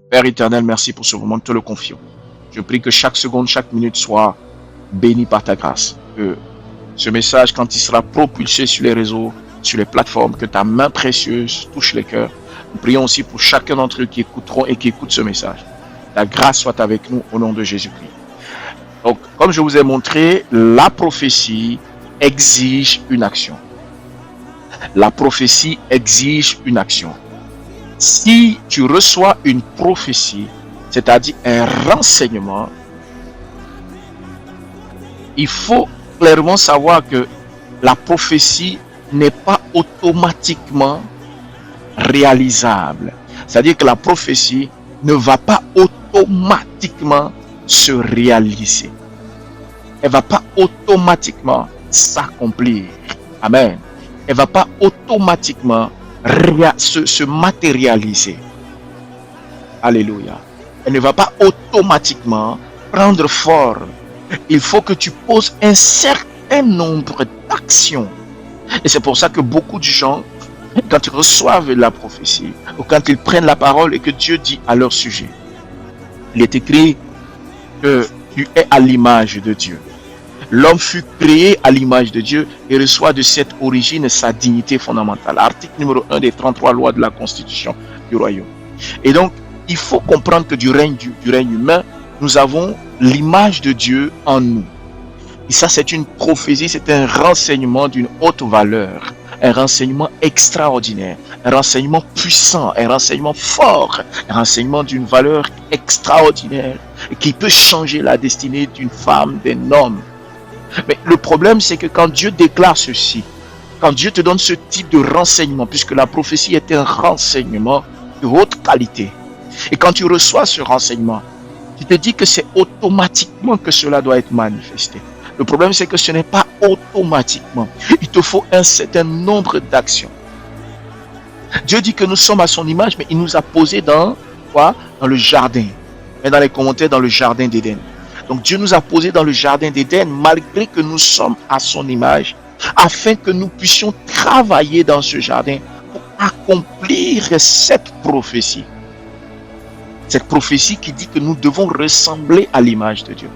Père éternel, merci pour ce moment, nous te le confions. Je prie que chaque seconde, chaque minute soit bénie par ta grâce. Que ce message, quand il sera propulsé sur les réseaux, sur les plateformes, que ta main précieuse touche les cœurs. Nous prions aussi pour chacun d'entre eux qui écouteront et qui écoutent ce message. La grâce soit avec nous au nom de Jésus-Christ. Donc, comme je vous ai montré, la prophétie exige une action. La prophétie exige une action. Si tu reçois une prophétie, c'est-à-dire un renseignement, il faut clairement savoir que la prophétie n'est pas automatiquement réalisable. C'est-à-dire que la prophétie ne va pas automatiquement se réaliser. Elle ne va pas automatiquement s'accomplir. Amen. Elle ne va pas automatiquement se matérialiser. Alléluia. Elle ne va pas automatiquement prendre forme. Il faut que tu poses un certain nombre d'actions. Et c'est pour ça que beaucoup de gens, quand ils reçoivent la prophétie, ou quand ils prennent la parole et que Dieu dit à leur sujet, il est écrit que tu es à l'image de Dieu. L'homme fut créé à l'image de Dieu et reçoit de cette origine sa dignité fondamentale. Article numéro 1 des 33 lois de la Constitution du Royaume. Et donc, il faut comprendre que du règne humain, nous avons l'image de Dieu en nous. Et ça, c'est une prophétie, c'est un renseignement d'une haute valeur, un renseignement extraordinaire, un renseignement puissant, un renseignement fort, un renseignement d'une valeur extraordinaire qui peut changer la destinée d'une femme, d'un homme. Mais le problème, c'est que quand Dieu déclare ceci, quand Dieu te donne ce type de renseignement, puisque la prophétie est un renseignement de haute qualité, et quand tu reçois ce renseignement, tu te dis que c'est automatiquement que cela doit être manifesté. Le problème, c'est que ce n'est pas automatiquement. Il te faut un certain nombre d'actions. Dieu dit que nous sommes à son image, mais il nous a posé dans quoi? Dans le jardin. Et dans les commentaires, dans le jardin d'Éden. Donc Dieu nous a posé dans le jardin d'Éden, malgré que nous sommes à son image, afin que nous puissions travailler dans ce jardin pour accomplir cette prophétie. Cette prophétie qui dit que nous devons ressembler à l'image de Dieu.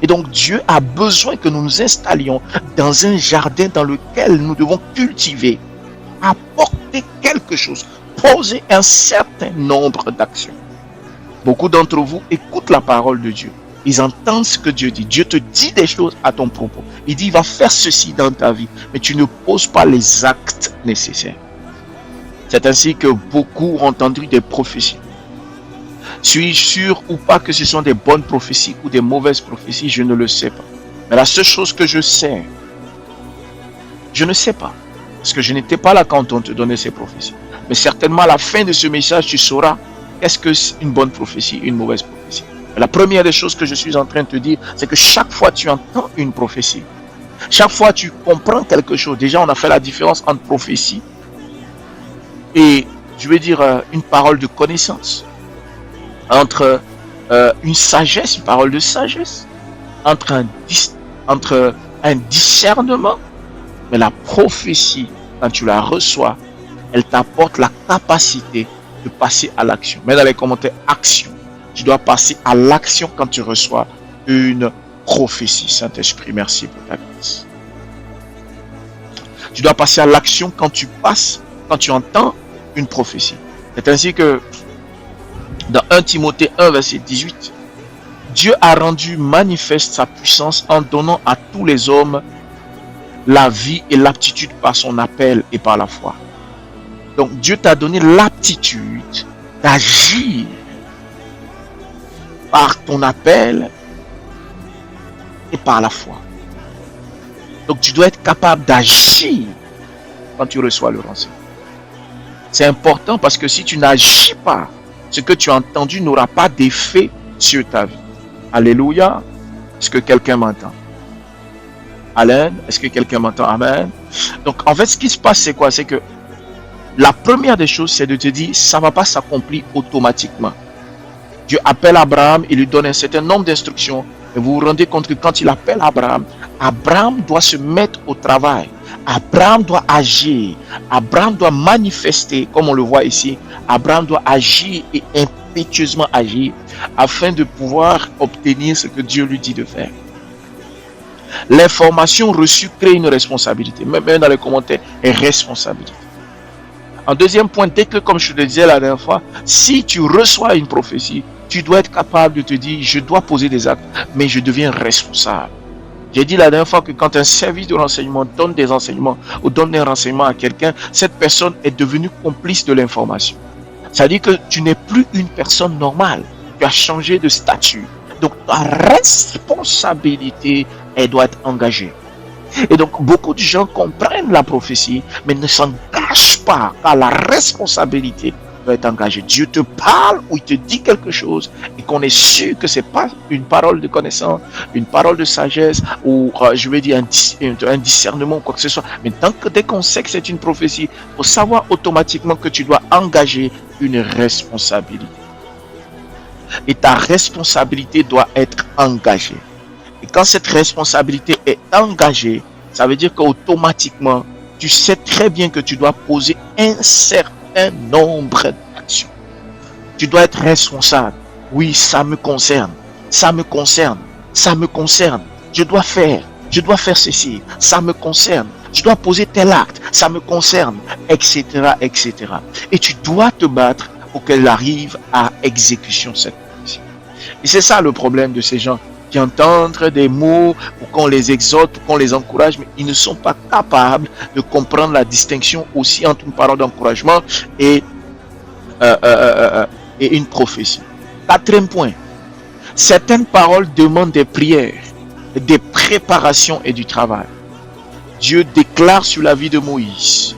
Et donc Dieu a besoin que nous nous installions dans un jardin dans lequel nous devons cultiver, apporter quelque chose, poser un certain nombre d'actions. Beaucoup d'entre vous écoutent la parole de Dieu. Ils entendent ce que Dieu dit. Dieu te dit des choses à ton propos. Il dit, il va faire ceci dans ta vie, mais tu ne poses pas les actes nécessaires. C'est ainsi que beaucoup ont entendu des prophéties. Suis-je sûr ou pas que ce sont des bonnes prophéties ou des mauvaises prophéties? Je ne le sais pas. Mais la seule chose que je sais, je ne sais pas. Parce que je n'étais pas là quand on te donnait ces prophéties. Mais certainement à la fin de ce message, tu sauras qu'est-ce qu'une bonne prophétie, une mauvaise prophétie. La première des choses que je suis en train de te dire, c'est que chaque fois tu entends une prophétie, chaque fois tu comprends quelque chose, déjà on a fait la différence entre prophétie et, je veux dire, une parole de connaissance, entre une sagesse, une parole de sagesse, entre un discernement. Mais la prophétie, quand tu la reçois, elle t'apporte la capacité de passer à l'action. Mets dans les commentaires action. Tu dois passer à l'action quand tu reçois une prophétie. Saint-Esprit, merci pour ta grâce. Tu dois passer à l'action quand tu entends une prophétie. C'est ainsi que dans 1 Timothée 1, verset 18, Dieu a rendu manifeste sa puissance en donnant à tous les hommes la vie et l'aptitude par son appel et par la foi. Donc Dieu t'a donné l'aptitude d'agir par ton appel et par la foi. Donc tu dois être capable d'agir quand tu reçois le renseignement. C'est important parce que si tu n'agis pas, ce que tu as entendu n'aura pas d'effet sur ta vie. Alléluia. Est-ce que quelqu'un m'entend? Alain, est-ce que quelqu'un m'entend? Amen. Donc en fait, ce qui se passe, c'est quoi? C'est que la première des choses, c'est de te dire, ça ne va pas s'accomplir automatiquement. Dieu appelle Abraham, il lui donne un certain nombre d'instructions. Et vous vous rendez compte que quand il appelle Abraham, Abraham doit se mettre au travail. Abraham doit agir. Abraham doit manifester, comme on le voit ici. Abraham doit agir et impétueusement agir afin de pouvoir obtenir ce que Dieu lui dit de faire. L'information reçue crée une responsabilité. Même dans les commentaires, est responsabilité. En deuxième point, dès que, comme je te le disais la dernière fois, si tu reçois une prophétie, tu dois être capable de te dire, je dois poser des actes, mais je deviens responsable. J'ai dit la dernière fois que quand un service de renseignement donne des enseignements ou donne des renseignements à quelqu'un, cette personne est devenue complice de l'information. Ça veut dire que tu n'es plus une personne normale. Tu as changé de statut. Donc ta responsabilité, elle doit être engagée. Et donc beaucoup de gens comprennent la prophétie, mais ne s'engagent pas, car la responsabilité doit être engagée. Dieu te parle ou il te dit quelque chose et qu'on est sûr que c'est pas une parole de connaissance, une parole de sagesse ou je vais dire un discernement ou quoi que ce soit. Mais dès qu'on sait que c'est une prophétie, il faut savoir automatiquement que tu dois engager une responsabilité. Et ta responsabilité doit être engagée. Et quand cette responsabilité est engagée, ça veut dire qu'automatiquement, tu sais très bien que tu dois poser un certain nombre d'actions. Tu dois être responsable. Oui, ça me concerne. Ça me concerne. Ça me concerne. Je dois faire ceci. Ça me concerne. Je dois poser tel acte. Ça me concerne. Etc. etc. Et tu dois te battre pour qu'elle arrive à exécution cette prophétie. Et c'est ça le problème de ces gens qui entendent des mots ou qu'on les exhorte, ou qu'on les encourage, mais ils ne sont pas capables de comprendre la distinction aussi entre une parole d'encouragement et une prophétie. Quatrième point, certaines paroles demandent des prières, des préparations et du travail. Dieu déclare sur la vie de Moïse,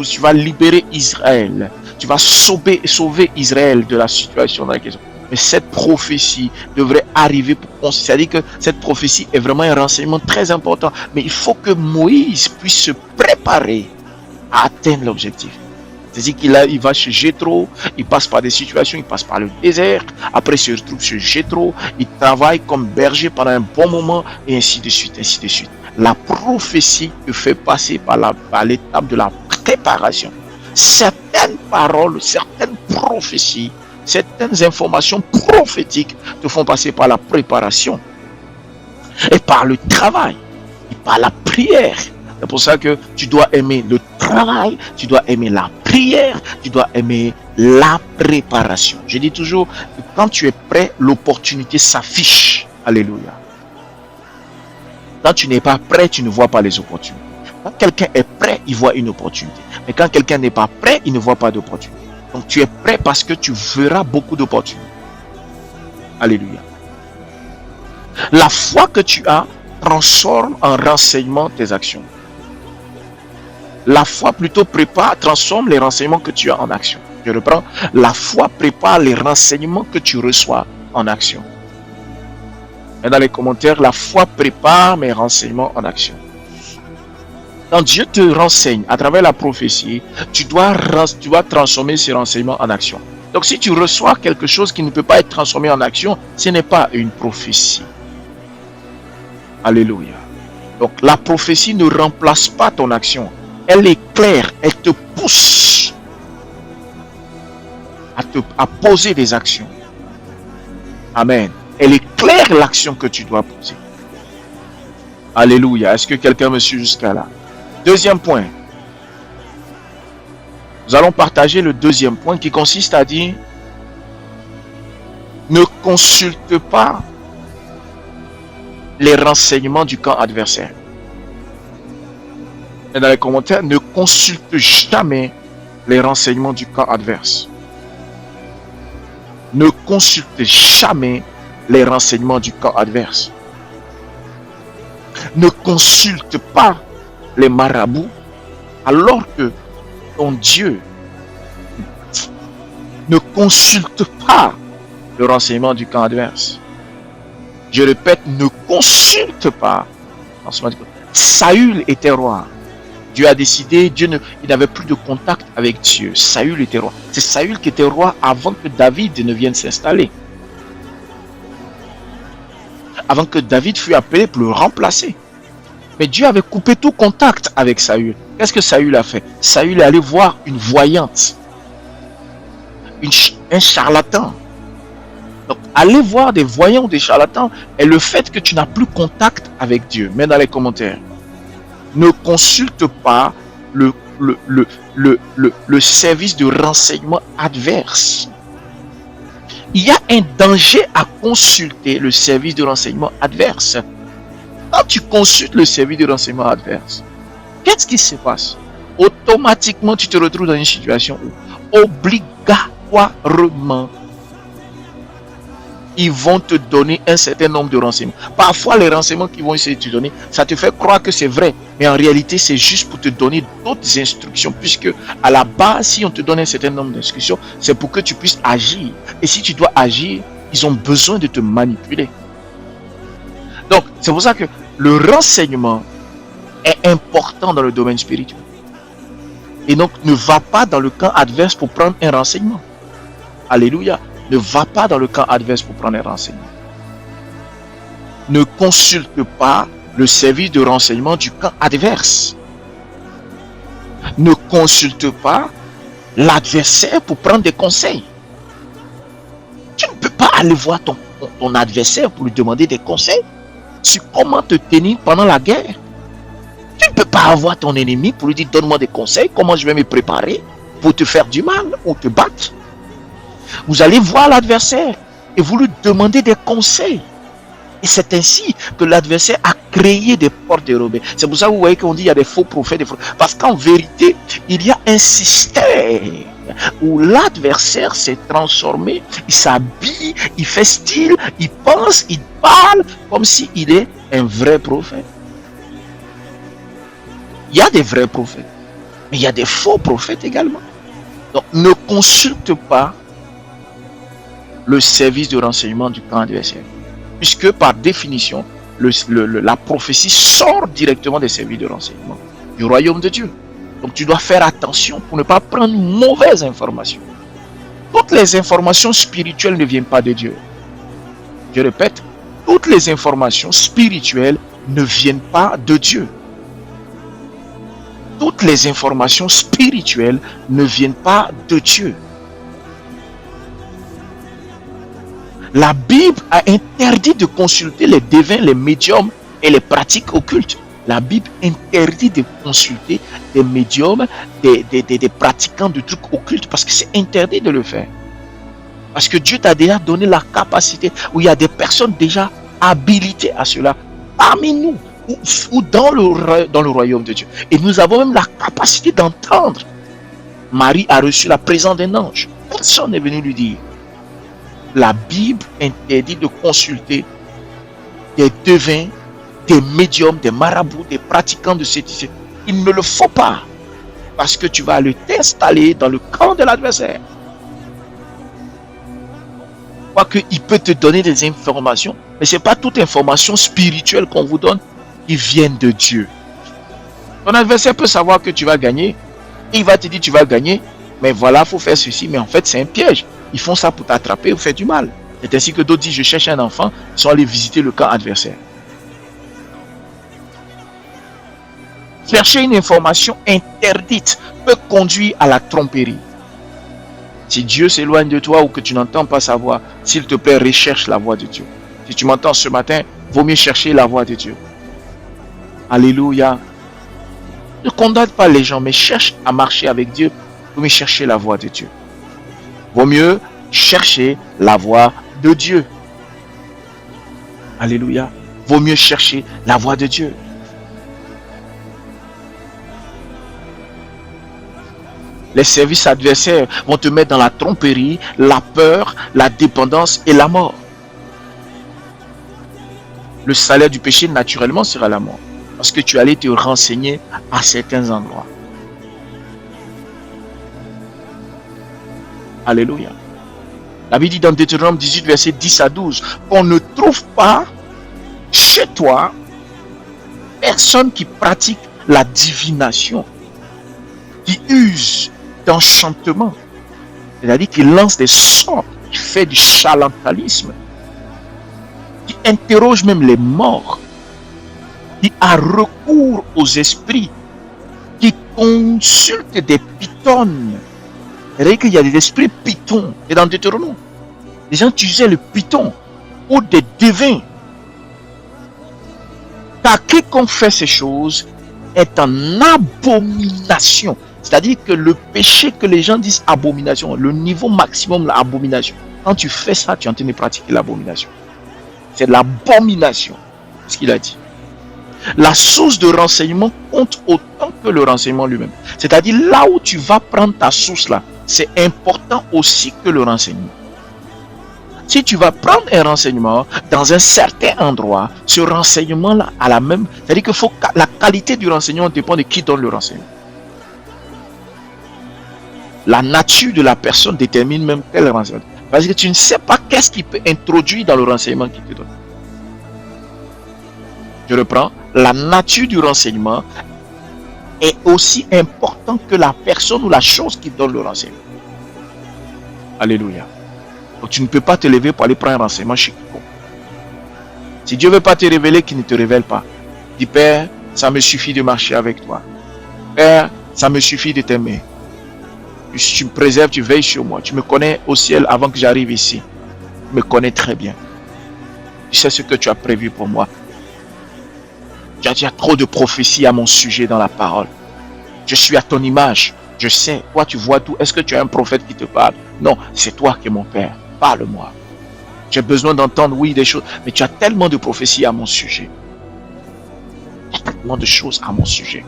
tu vas libérer Israël, tu vas sauver Israël de la situation dans laquelle ils sont. Mais cette prophétie devrait arriver c'est-à-dire que cette prophétie est vraiment un renseignement très important. Mais il faut que Moïse puisse se préparer à atteindre l'objectif. C'est-à-dire qu'il va chez Jéthro, il passe par des situations, il passe par le désert, après il se retrouve chez Jéthro, il travaille comme berger pendant un bon moment, et ainsi de suite, ainsi de suite. La prophétie te fait passer par l'étape de la préparation. Certaines paroles, certaines prophéties, certaines informations prophétiques te font passer par la préparation et par le travail et par la prière. C'est pour ça que tu dois aimer le travail, tu dois aimer la prière, tu dois aimer la préparation. Je dis toujours que quand tu es prêt, l'opportunité s'affiche. Alléluia. Quand tu n'es pas prêt, tu ne vois pas les opportunités. Quand quelqu'un est prêt, il voit une opportunité. Mais quand quelqu'un n'est pas prêt, il ne voit pas d'opportunité. Donc tu es prêt parce que tu verras beaucoup d'opportunités. Alléluia. La foi que tu as transforme en renseignement tes actions. La foi plutôt transforme les renseignements que tu as en action. Je reprends. La foi prépare les renseignements que tu reçois en action. Et dans les commentaires, la foi prépare mes renseignements en action. Quand Dieu te renseigne à travers la prophétie, tu dois transformer ces renseignements en action. Donc si tu reçois quelque chose qui ne peut pas être transformé en action, ce n'est pas une prophétie. Alléluia. Donc la prophétie ne remplace pas ton action. Elle est claire, elle te pousse à poser des actions. Amen. Elle est claire l'action que tu dois poser. Alléluia. Est-ce que quelqu'un me suit jusqu'à là? Deuxième point. Nous allons partager le deuxième point qui consiste à dire ne consulte pas les renseignements du camp adversaire. Et dans les commentaires, ne consulte jamais les renseignements du camp adverse. Ne consulte jamais les renseignements du camp adverse. Ne consulte pas les marabouts alors que ton Dieu ne consulte pas le renseignement du camp adverse. Je répète, ne consulte pas. Saül était roi. Dieu a décidé, il n'avait plus de contact avec Dieu. Saül était roi. C'est Saül qui était roi avant que David ne vienne s'installer. Avant que David fût appelé pour le remplacer. Mais Dieu avait coupé tout contact avec Saül. Qu'est-ce que Saül a fait? Saül est allé voir une voyante. un charlatan. Donc, aller voir des voyants ou des charlatans est le fait que tu n'as plus contact avec Dieu. Mets dans les commentaires. Ne consulte pas le service de renseignement adverse. Il y a un danger à consulter le service de renseignement adverse. Quand tu consultes le service de renseignement adverse, qu'est-ce qui se passe? Automatiquement, tu te retrouves dans une situation où, obligatoirement, ils vont te donner un certain nombre de renseignements. Parfois, les renseignements qu'ils vont essayer de te donner, ça te fait croire que c'est vrai. Mais en réalité, c'est juste pour te donner d'autres instructions. Puisque, à la base, si on te donne un certain nombre d'instructions, c'est pour que tu puisses agir. Et si tu dois agir, ils ont besoin de te manipuler. Donc, c'est pour ça que le renseignement est important dans le domaine spirituel. Et donc, ne va pas dans le camp adverse pour prendre un renseignement. Alléluia. Ne va pas dans le camp adverse pour prendre un renseignement. Ne consulte pas le service de renseignement du camp adverse. Ne consulte pas l'adversaire pour prendre des conseils. Tu ne peux pas aller voir ton adversaire pour lui demander des conseils sur comment te tenir pendant la guerre. Tu ne peux pas avoir ton ennemi pour lui dire donne-moi des conseils, comment je vais me préparer pour te faire du mal ou te battre. Vous allez voir l'adversaire et vous lui demandez des conseils. Et c'est ainsi que l'adversaire a créé des portes dérobées. C'est pour ça que vous voyez qu'on dit qu'il y a des faux prophètes. Parce qu'en vérité, il y a un système où l'adversaire s'est transformé, il s'habille, il fait style, il pense, il parle comme s'il est un vrai prophète. Il y a des vrais prophètes, mais il y a des faux prophètes également. Donc ne consulte pas le service de renseignement du camp adversaire. Puisque par définition, la prophétie sort directement des services de renseignement du royaume de Dieu. Donc tu dois faire attention pour ne pas prendre une mauvaise information. Toutes les informations spirituelles ne viennent pas de Dieu. Je répète, toutes les informations spirituelles ne viennent pas de Dieu. Toutes les informations spirituelles ne viennent pas de Dieu. La Bible a interdit de consulter les devins, les médiums et les pratiques occultes. La Bible interdit de consulter des médiums, des pratiquants de trucs occultes, parce que c'est interdit de le faire. Parce que Dieu t'a déjà donné la capacité, où il y a des personnes déjà habilitées à cela, parmi nous, ou dans le royaume de Dieu. Et nous avons même la capacité d'entendre. Marie a reçu la présence d'un ange. Personne n'est venu lui dire. La Bible interdit de consulter des devins, des médiums, des marabouts, des pratiquants de cette. Il ne le faut pas. Parce que tu vas aller t'installer dans le camp de l'adversaire. Quoique il peut te donner des informations, mais ce n'est pas toute information spirituelle qu'on vous donne qui viennent de Dieu. Ton adversaire peut savoir que tu vas gagner. Et il va te dire tu vas gagner. Mais voilà, il faut faire ceci. Mais en fait, c'est un piège. Ils font ça pour t'attraper ou faire du mal. C'est ainsi que d'autres disent, je cherche un enfant, ils sont allés visiter le camp adversaire. Chercher une information interdite peut conduire à la tromperie. Si Dieu s'éloigne de toi ou que tu n'entends pas sa voix, s'il te plaît, recherche la voix de Dieu. Si tu m'entends ce matin, vaut mieux chercher la voix de Dieu. Alléluia. Ne condamne pas les gens, mais cherche à marcher avec Dieu. Vaut mieux chercher la voix de Dieu. Vaut mieux chercher la voix de Dieu. Alléluia. Vaut mieux chercher la voix de Dieu. Les services adversaires vont te mettre dans la tromperie, la peur, la dépendance et la mort. Le salaire du péché, naturellement, sera la mort. Parce que tu allais te renseigner à certains endroits. Alléluia. La Bible dit dans Deutéronome 18, verset 10 à 12, qu'on ne trouve pas chez toi personne qui pratique la divination, qui use d'enchantement, c'est-à-dire qui lance des sorts, qui fait du charlatanisme, qui interroge même les morts, qui a recours aux esprits, qui consulte des pythons C'est-à-dire qu'il y a des esprits python. Et dans Deutéronome, les gens utilisaient le python ou des devins. Car quiconque fait ces choses est en abomination. C'est-à-dire que le péché que les gens disent abomination, le niveau maximum de l'abomination, quand tu fais ça, tu es en train de pratiquer l'abomination. C'est de l'abomination, ce qu'il a dit. La source de renseignement compte autant que le renseignement lui-même. C'est-à-dire là où tu vas prendre ta source là, c'est important aussi que le renseignement. Si tu vas prendre un renseignement dans un certain endroit, ce renseignement-là a la même... C'est-à-dire que la qualité du renseignement dépend de qui donne le renseignement. La nature de la personne détermine même quel renseignement. Parce que tu ne sais pas qu'est-ce qui peut introduire dans le renseignement qu'il te donne. Je reprends. La nature du renseignement est aussi importante que la personne ou la chose qui donne le renseignement. Alléluia. Donc tu ne peux pas te lever pour aller prendre un renseignement chez quiconque. Si Dieu ne veut pas te révéler, qu'il ne te révèle pas. Dis, Père, ça me suffit de marcher avec toi. Père, ça me suffit de t'aimer. Tu me préserves, tu veilles sur moi. Tu me connais au ciel avant que j'arrive ici. Tu me connais très bien. Tu sais ce que tu as prévu pour moi. Tu as déjà trop de prophéties à mon sujet dans la parole. Je suis à ton image. Je sais, toi tu vois tout. Est-ce que tu as un prophète qui te parle? Non, c'est toi qui es mon Père. Parle-moi. J'ai besoin d'entendre, oui, des choses. Mais tu as tellement de prophéties à mon sujet. Il y a tellement de choses à mon sujet.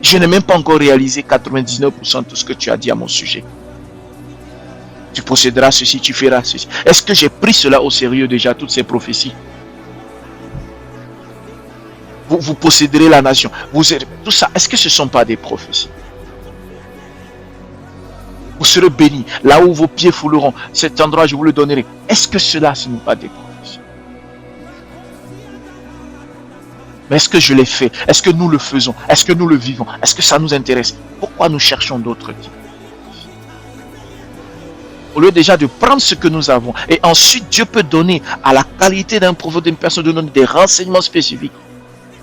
Je n'ai même pas encore réalisé 99% de tout ce que tu as dit à mon sujet. Tu posséderas ceci, tu feras ceci. Est-ce que j'ai pris cela au sérieux déjà, toutes ces prophéties? Vous posséderez la nation. Tout ça, est-ce que ce ne sont pas des prophéties? Vous serez bénis. Là où vos pieds fouleront, cet endroit, je vous le donnerai. Est-ce que cela, ce n'est pas des prophéties? Mais est-ce que je l'ai fait? Est-ce que nous le faisons? Est-ce que nous le vivons? Est-ce que ça nous intéresse? Pourquoi nous cherchons d'autres types? Au lieu déjà de prendre ce que nous avons, et ensuite Dieu peut donner à la qualité d'un prophète, d'une personne, de donner des renseignements spécifiques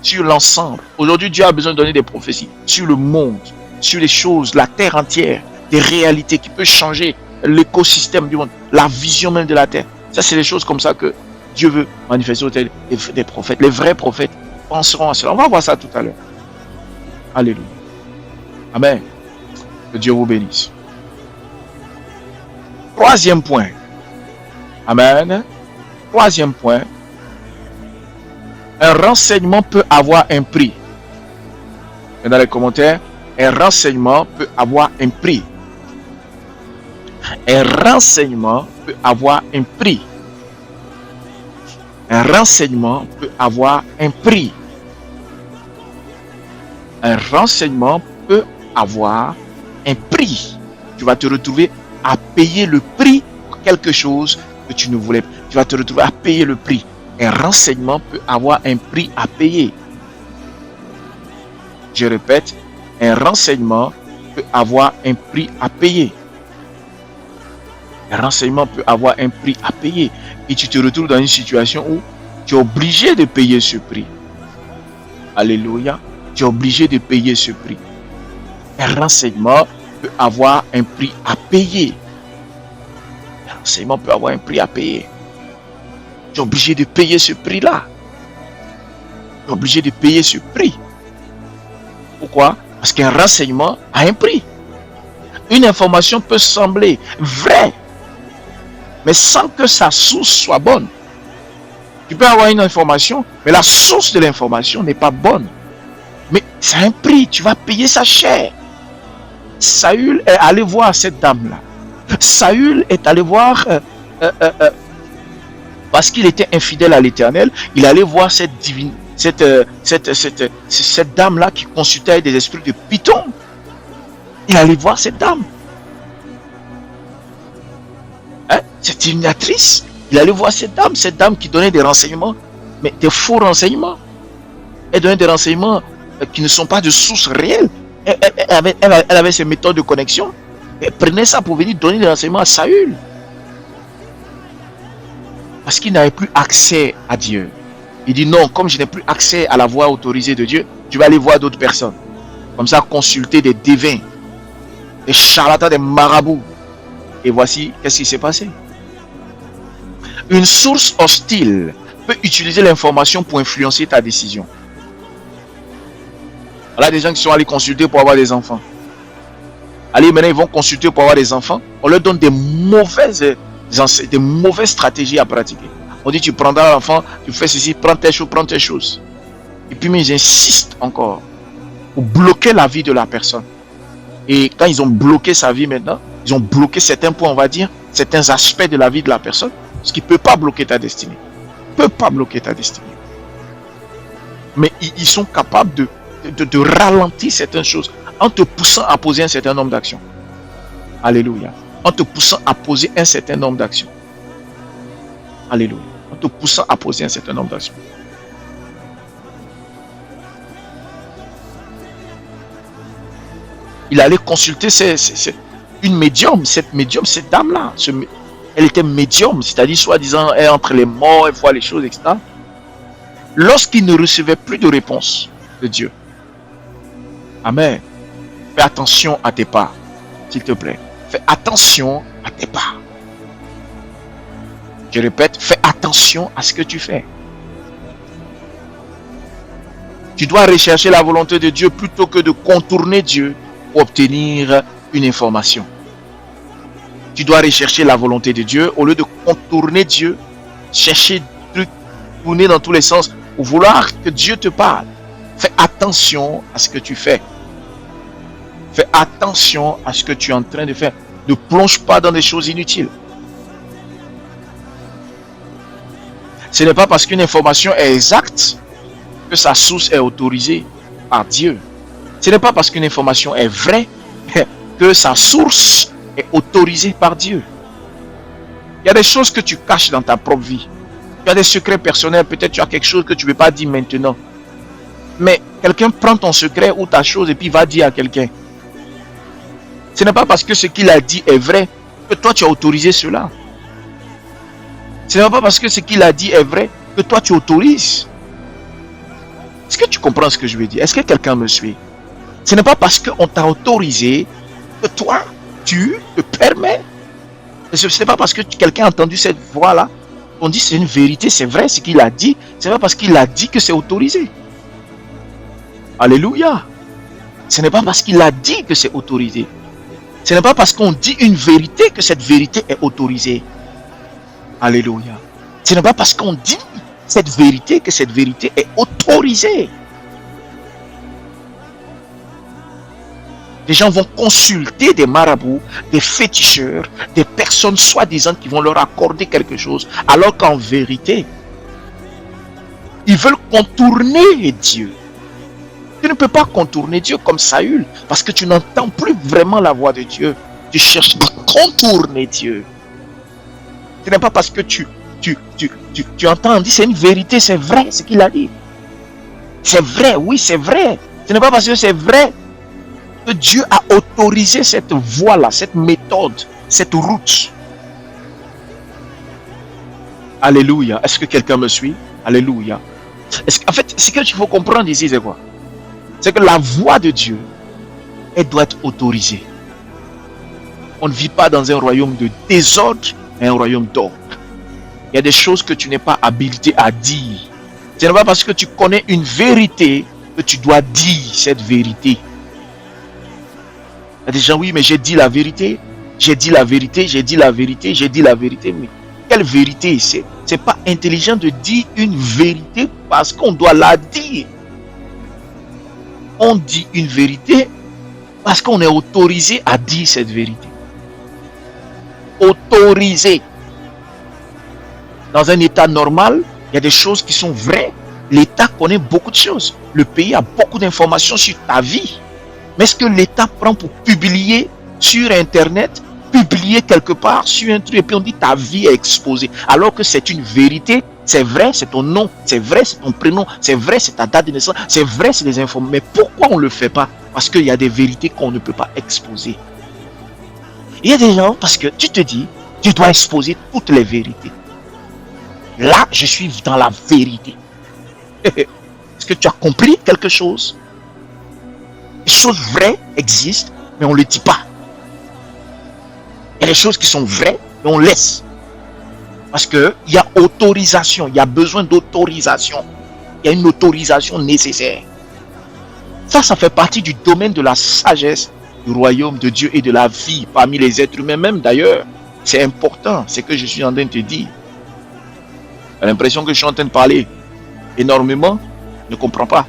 sur l'ensemble. Aujourd'hui, Dieu a besoin de donner des prophéties sur le monde, sur les choses, la terre entière, des réalités qui peuvent changer l'écosystème du monde, la vision même de la terre. Ça, c'est des choses comme ça que Dieu veut manifester au travers des prophètes. Les vrais prophètes penseront à cela. On va voir ça tout à l'heure. Alléluia. Amen. Que Dieu vous bénisse. Troisième point. Amen. Troisième point. Un renseignement peut avoir un prix. Et dans les commentaires, un renseignement peut avoir un prix. Un renseignement peut avoir un prix. Un renseignement peut avoir un prix. Un renseignement peut avoir un prix. Tu vas te retrouver à payer le prix pour quelque chose que tu ne voulais pas. Tu vas te retrouver à payer le prix. Un renseignement peut avoir un prix à payer. Je répète, un renseignement peut avoir un prix à payer. Un renseignement peut avoir un prix à payer. Et tu te retrouves dans une situation où tu es obligé de payer ce prix. Alléluia. Tu es obligé de payer ce prix. Un renseignement peut avoir un prix à payer. Un renseignement peut avoir un prix à payer. Tu es obligé de payer ce prix-là. Tu es obligé de payer ce prix. Pourquoi? Parce qu'un renseignement a un prix. Une information peut sembler vraie, mais sans que sa source soit bonne. Tu peux avoir une information, mais la source de l'information n'est pas bonne. Mais c'est un prix, tu vas payer ça cher. Saül est allé voir cette dame-là. Saül est allé voir, parce qu'il était infidèle à l'Éternel, il allait voir cette dame-là qui consultait des esprits de Python. Il allait voir cette dame. Cette divinatrice. Il allait voir cette dame qui donnait des renseignements, mais des faux renseignements. Elle donnait des renseignements qui ne sont pas de source réelle. Elle avait ses méthodes de connexion. Elle prenait ça pour venir donner des renseignements à Saül. Parce qu'il n'avait plus accès à Dieu. Il dit non, comme je n'ai plus accès à la voix autorisée de Dieu, tu vas aller voir d'autres personnes. Comme ça, consulter des devins des charlatans, des marabouts. Et voici qu'est-ce qui s'est passé. Une source hostile peut utiliser l'information pour influencer ta décision. Voilà des gens qui sont allés consulter pour avoir des enfants. Allez, maintenant ils vont consulter pour avoir des enfants. On leur donne des mauvaises stratégies à pratiquer. On dit tu prendras l'enfant, tu fais ceci, prends tes choses. Et puis mais ils insistent encore pour bloquer la vie de la personne. Et quand ils ont bloqué sa vie maintenant, ils ont bloqué certains points, on va dire, certains aspects de la vie de la personne, ce qui ne peut pas bloquer ta destinée. Peut pas bloquer ta destinée. Mais ils sont capables de ralentir certaines choses en te poussant à poser un certain nombre d'actions. Alléluia. En te poussant à poser un certain nombre d'actions. Alléluia. En te poussant à poser un certain nombre d'actions. Il allait consulter une médium, cette dame-là. Elle était médium, c'est-à-dire soi-disant, elle entre les morts, elle voit les choses, etc. Lorsqu'il ne recevait plus de réponse de Dieu. Amen. Fais attention à tes pas, s'il te plaît. Fais attention à tes pas. Je répète, fais attention à ce que tu fais. Tu dois rechercher la volonté de Dieu plutôt que de contourner Dieu pour obtenir une information. Tu dois rechercher la volonté de Dieu au lieu de contourner Dieu, chercher trucs, tourner dans tous les sens pour vouloir que Dieu te parle. Fais attention à ce que tu fais. Fais attention à ce que tu es en train de faire. Ne plonge pas dans des choses inutiles. Ce n'est pas parce qu'une information est exacte que sa source est autorisée par Dieu. Ce n'est pas parce qu'une information est vraie que sa source est autorisée par Dieu. Il y a des choses que tu caches dans ta propre vie. Tu as des secrets personnels. Peut-être tu as quelque chose que tu ne veux pas dire maintenant. Mais quelqu'un prend ton secret ou ta chose et puis va dire à quelqu'un. Ce n'est pas parce que ce qu'il a dit est vrai que toi tu as autorisé cela. Ce n'est pas parce que ce qu'il a dit est vrai que toi tu autorises. Est-ce que tu comprends ce que je veux dire? Est-ce que quelqu'un me suit? Ce n'est pas parce qu'on t'a autorisé que toi tu te permets. Ce n'est pas parce que quelqu'un a entendu cette voix-là qu'on dit c'est une vérité, c'est vrai ce qu'il a dit. Ce n'est pas parce qu'il a dit que c'est autorisé. Alléluia. Ce n'est pas parce qu'il a dit que c'est autorisé. Ce n'est pas parce qu'on dit une vérité que cette vérité est autorisée. Alléluia. Ce n'est pas parce qu'on dit cette vérité que cette vérité est autorisée. Les gens vont consulter des marabouts, des féticheurs, des personnes soi-disant qui vont leur accorder quelque chose, alors qu'en vérité, ils veulent contourner Dieu. Tu ne peux pas contourner Dieu comme Saül, parce que tu n'entends plus vraiment la voix de Dieu. Tu cherches à contourner Dieu. Ce n'est pas parce que tu entends, on dit c'est une vérité, c'est vrai ce qu'il a dit. C'est vrai, oui c'est vrai. Ce n'est pas parce que c'est vrai que Dieu a autorisé cette voie-là, cette méthode, cette route. Alléluia. Est-ce que quelqu'un me suit? Alléluia. En fait, ce que il faut comprendre ici, c'est quoi? C'est que la voix de Dieu, elle doit être autorisée. On ne vit pas dans un royaume de désordre, mais un royaume d'ordre. Il y a des choses que tu n'es pas habilité à dire. Ce n'est pas parce que tu connais une vérité que tu dois dire cette vérité. Il y a des gens, oui, mais j'ai dit la vérité. J'ai dit la vérité, j'ai dit la vérité, j'ai dit la vérité. Mais quelle vérité? C'est pas intelligent de dire une vérité parce qu'on doit la dire. On dit une vérité parce qu'on est autorisé à dire cette vérité. Autorisé. Dans un état normal, il y a des choses qui sont vraies. L'État connaît beaucoup de choses. Le pays a beaucoup d'informations sur ta vie. Mais est-ce que l'État prend pour publier sur Internet, publier quelque part sur un truc et puis on dit ta vie est exposée alors que c'est une vérité? C'est vrai, c'est ton nom, c'est vrai, c'est ton prénom, c'est vrai, c'est ta date de naissance, c'est vrai, c'est des informations. Mais pourquoi on ne le fait pas? Parce qu'il y a des vérités qu'on ne peut pas exposer. Il y a des gens, parce que tu te dis, tu dois exposer toutes les vérités. Là, je suis dans la vérité. Est-ce que tu as compris quelque chose? Les choses vraies existent, mais on ne le dit pas. des choses qui sont vraies, et on laisse. Parce qu'il y a autorisation, il y a besoin d'autorisation. Il y a une autorisation nécessaire. Ça fait partie du domaine de la sagesse du royaume de Dieu et de la vie parmi les êtres humains même d'ailleurs. C'est important, c'est ce que je suis en train de te dire. J'ai l'impression que je suis en train de parler énormément, je ne comprends pas.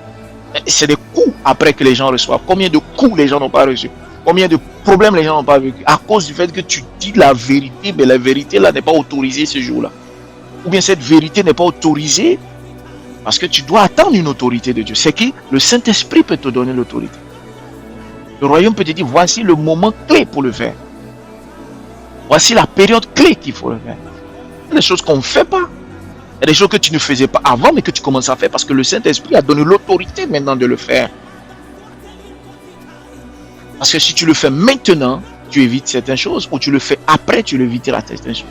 C'est des coups après que les gens reçoivent. Combien de coups les gens n'ont pas reçus? Combien de problèmes les gens n'ont pas vécu? À cause du fait que tu dis la vérité, mais la vérité là n'est pas autorisée ce jour-là. Ou bien cette vérité n'est pas autorisée parce que tu dois attendre une autorité de Dieu. C'est qui? Le Saint-Esprit peut te donner l'autorité. Le royaume peut te dire, voici le moment clé pour le faire. Voici la période clé qu'il faut le faire. Il y a des choses qu'on ne fait pas. Il y a des choses que tu ne faisais pas avant, mais que tu commences à faire parce que le Saint-Esprit a donné l'autorité maintenant de le faire. Parce que si tu le fais maintenant, tu évites certaines choses, ou tu le fais après, tu éviteras certaines choses.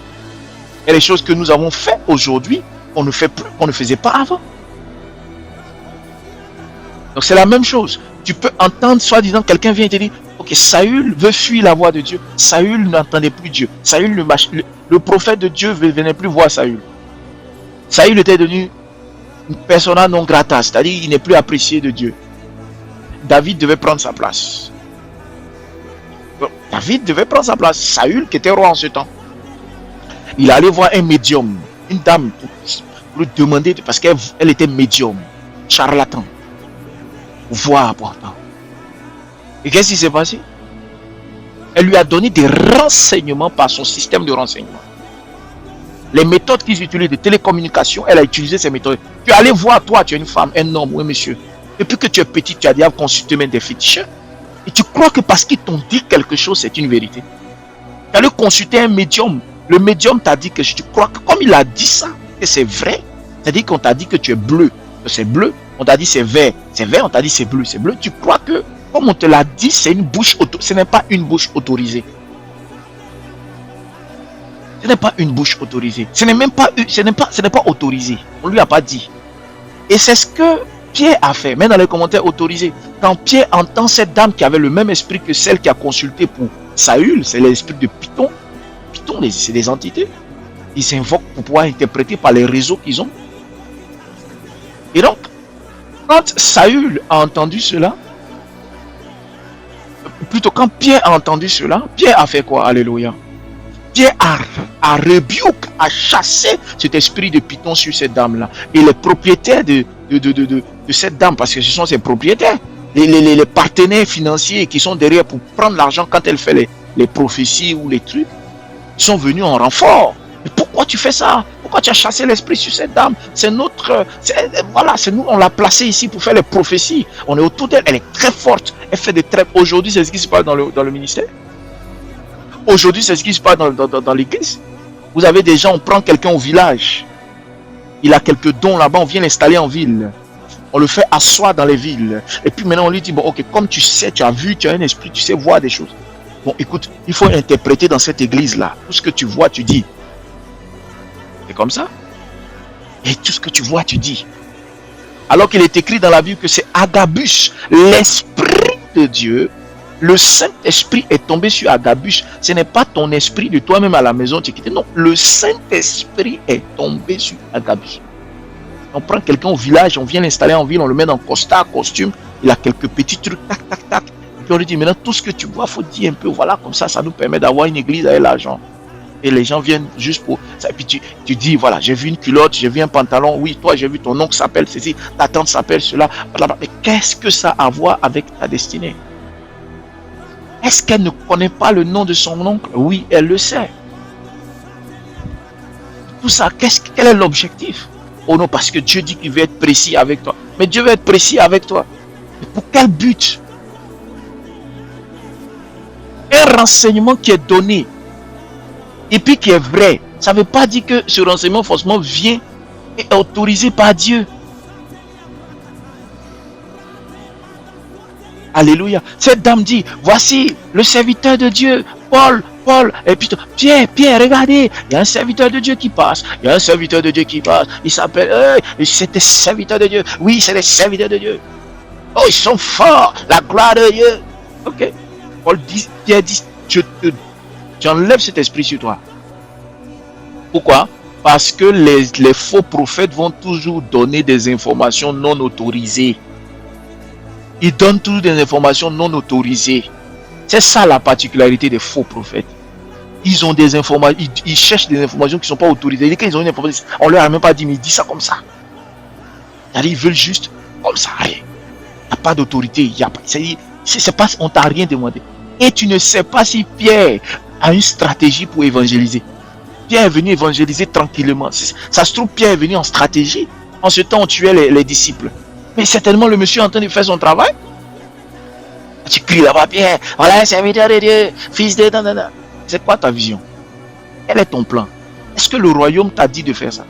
Il y a des choses que nous avons fait aujourd'hui, qu'on ne fait plus, qu'on ne faisait pas avant. Donc c'est la même chose. Tu peux entendre, soi-disant, quelqu'un vient et te dire, ok, Saül veut fuir la voix de Dieu. Saül n'entendait plus Dieu. Saül, le prophète de Dieu ne venait plus voir Saül. Saül était devenu une persona non grata, c'est-à-dire il n'est plus apprécié de Dieu. David devait prendre sa place. David devait prendre sa place. Saül, qui était roi en ce temps, il allait voir un médium, une dame, pour lui demander, parce qu'elle était médium, charlatan, voix pourtant. Et qu'est-ce qui s'est passé? Elle lui a donné des renseignements par son système de renseignement. Les méthodes qu'ils utilisent de télécommunication, elle a utilisé ces méthodes. Tu es allé voir, toi, tu es une femme, un homme ou un monsieur. Depuis que tu es petit, tu as déjà consulté même des féticheurs. Et tu crois que parce qu'ils t'ont dit quelque chose, c'est une vérité. Tu as allé consulter un médium. Le médium t'a dit que tu crois que comme il a dit ça, que c'est vrai. C'est-à-dire qu'on t'a dit que tu es bleu, que c'est bleu. On t'a dit c'est vert, on t'a dit c'est bleu, c'est bleu. Tu crois que comme on te l'a dit, c'est une bouche ce n'est pas une bouche autorisée. Ce n'est pas une bouche autorisée. Ce n'est pas autorisé. On ne lui a pas dit. Et c'est ce que Pierre a fait, même dans les commentaires autorisés. Quand Pierre entend cette dame qui avait le même esprit que celle qui a consulté pour Saül, c'est l'esprit de Python. Python, c'est des entités. Ils s'invoquent pour pouvoir interpréter par les réseaux qu'ils ont. Et donc, quand Saül a entendu cela, plutôt quand Pierre a entendu cela, Pierre a fait quoi? Alléluia. Pierre a rebuke, a chassé cet esprit de Python sur cette dame-là. Et les propriétaires de cette dame, parce que ce sont ses propriétaires, les partenaires financiers qui sont derrière pour prendre l'argent quand elle fait les prophéties ou les trucs, sont venus en renfort. Mais pourquoi tu fais ça? Pourquoi tu as chassé l'esprit sur cette dame? C'est notre... Voilà, c'est nous, on l'a placée ici pour faire les prophéties. On est autour d'elle, elle est très forte. Elle fait des très... Aujourd'hui, c'est ce qui se passe dans le ministère. Aujourd'hui, c'est ce qui se passe dans l'église. Vous avez des gens, on prend quelqu'un au village. Il a quelques dons là-bas, on vient l'installer en ville. On le fait asseoir dans les villes. Et puis maintenant, on lui dit, bon, ok, comme tu sais, tu as vu, tu as un esprit, tu sais voir des choses. Bon, écoute, il faut interpréter dans cette église-là. Tout ce que tu vois, tu dis. C'est comme ça. Et tout ce que tu vois, tu dis. Alors qu'il est écrit dans la Bible que c'est Agabus, l'esprit de Dieu. Le Saint-Esprit est tombé sur Agabus. Ce n'est pas ton esprit de toi-même à la maison, tu es quitté. Non, le Saint-Esprit est tombé sur Agabus. On prend quelqu'un au village, on vient l'installer en ville, on le met dans costard, costume. Il a quelques petits trucs, tac, tac, tac. Et puis on lui dit, maintenant, tout ce que tu vois, il faut dire un peu. Voilà, comme ça nous permet d'avoir une église avec l'argent. Et les gens viennent juste pour ça. Et puis tu dis, voilà, j'ai vu une culotte, j'ai vu un pantalon. Oui, toi, j'ai vu ton oncle s'appelle ceci, ta tante s'appelle cela. Mais qu'est-ce que ça a à voir avec ta destinée? Est-ce qu'elle ne connaît pas le nom de son oncle? Oui, elle le sait. Tout ça, quel est l'objectif? Oh non, parce que Dieu dit qu'il veut être précis avec toi. Mais Dieu veut être précis avec toi. Mais pour quel but? Un renseignement qui est donné et puis qui est vrai, ça ne veut pas dire que ce renseignement forcément vient et est autorisé par Dieu. Alléluia. Cette dame dit, voici le serviteur de Dieu, Paul, et puis Pierre, regardez, il y a un serviteur de Dieu qui passe, il s'appelle, c'est des serviteurs de Dieu, oui, c'est des serviteurs de Dieu. Oh, ils sont forts, la gloire de Dieu. Ok. Pierre dit, Tu enlèves cet esprit sur toi. Pourquoi? Parce que les faux prophètes vont toujours donner des informations non autorisées. Ils donnent toujours des informations non autorisées. C'est ça la particularité des faux prophètes. Ils ont des informations, ils cherchent des informations qui ne sont pas autorisées. Et quand ils ont une information, on leur a même pas dit, mais ils disent ça comme ça. C'est-à-dire, ils veulent juste comme ça. Il n'y a pas d'autorité. C'est pas, on t'a rien demandé. Et tu ne sais pas si Pierre a une stratégie pour évangéliser. Pierre est venu évangéliser tranquillement. Ça se trouve, Pierre est venu en stratégie. En ce temps, on tuait les disciples. Mais certainement, le monsieur est en train de faire son travail. Tu cries là-bas, Pierre, voilà un serviteur de Dieu, fils de... C'est quoi ta vision? Quel est ton plan? Est-ce que le royaume t'a dit de faire ça?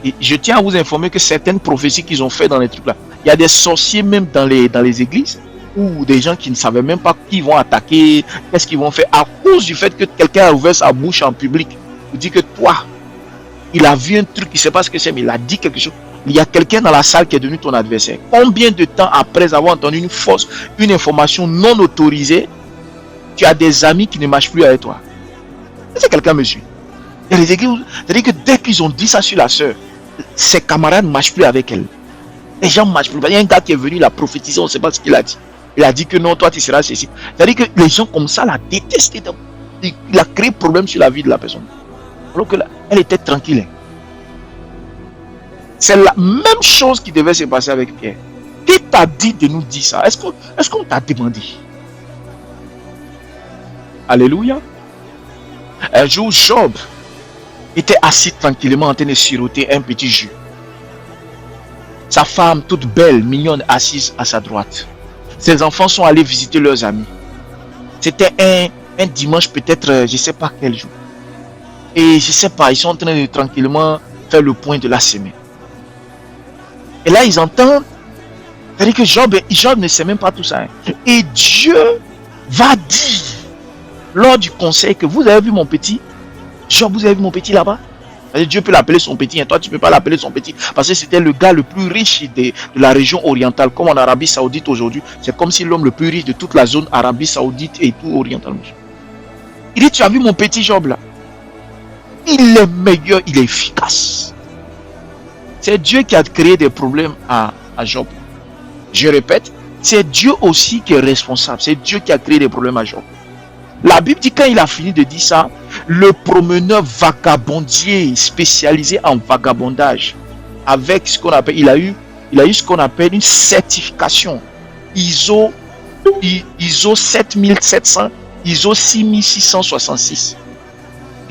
Et je tiens à vous informer que certaines prophéties qu'ils ont fait dans les trucs là, il y a des sorciers même dans les églises, ou des gens qui ne savaient même pas qui vont attaquer, qu'est-ce qu'ils vont faire, à cause du fait que quelqu'un a ouvert sa bouche en public. Vous dit que toi, il a vu un truc, il ne sait pas ce que c'est, mais il a dit quelque chose. Il y a quelqu'un dans la salle qui est devenu ton adversaire. Combien de temps après avoir entendu une information non autorisée, tu as des amis qui ne marchent plus avec toi? C'est quelqu'un me suit. Il y a les églises, c'est-à-dire que dès qu'ils ont dit ça sur la sœur, ses camarades ne marchent plus avec elle. Les gens ne marchent plus. Il y a un gars qui est venu, il a prophétisé, on ne sait pas ce qu'il a dit. Il a dit que non, toi tu seras ceci. C'est-à-dire que les gens comme ça la détesté. Il a créé problème sur la vie de la personne. Alors que là, elle était tranquille. C'est la même chose qui devait se passer avec Pierre. Qui t'a dit de nous dire ça? Est-ce qu'on t'a demandé? Alléluia. Un jour, Job était assis tranquillement en train de siroter un petit jus. Sa femme, toute belle, mignonne, assise à sa droite. Ses enfants sont allés visiter leurs amis. C'était un dimanche, peut-être, je ne sais pas quel jour. Et je ne sais pas, ils sont en train de tranquillement faire le point de la semaine. Et là, ils entendent, c'est-à-dire que Job ne sait même pas tout ça. Et Dieu va dire, lors du conseil, que vous avez vu mon petit, Job, vous avez vu mon petit là-bas? Dieu peut l'appeler son petit, et toi tu ne peux pas l'appeler son petit, parce que c'était le gars le plus riche de la région orientale, comme en Arabie Saoudite aujourd'hui. C'est comme si l'homme le plus riche de toute la zone Arabie Saoudite et tout oriental. Il dit, tu as vu mon petit Job là? Il est meilleur, il est efficace. C'est Dieu qui a créé des problèmes à Job. Je répète, c'est Dieu aussi qui est responsable. C'est Dieu qui a créé des problèmes à Job. La Bible dit, quand il a fini de dire ça, le promeneur vagabondier spécialisé en vagabondage, avec ce qu'on appelle, il a eu ce qu'on appelle une certification ISO 7700, ISO 6666.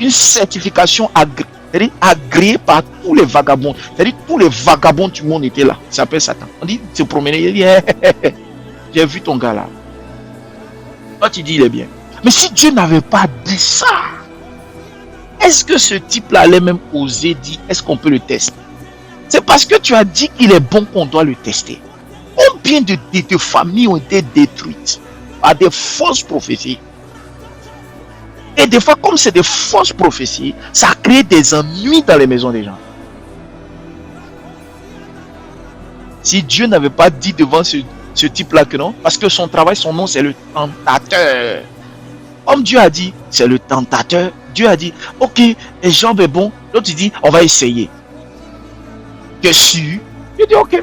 Une certification agréée par tous les vagabonds. C'est-à-dire tous les vagabonds du monde étaient là. Ça s'appelle Satan. On dit, se promener, il dit, j'ai vu ton gars là. Toi tu dis, il est bien. Mais si Dieu n'avait pas dit ça, est-ce que ce type-là allait même oser dire, est-ce qu'on peut le tester? C'est parce que tu as dit qu'il est bon qu'on doit le tester. Combien de familles ont été détruites par des fausses prophéties? Et des fois, comme c'est des fausses prophéties, ça crée des ennuis dans les maisons des gens. Si Dieu n'avait pas dit devant ce type-là que non, parce que son travail, son nom, c'est le tentateur. Comme Dieu a dit, c'est le tentateur. Dieu a dit, ok, Job est bon. L'autre il dit, on va essayer. Tu es sûr? Il dit, ok,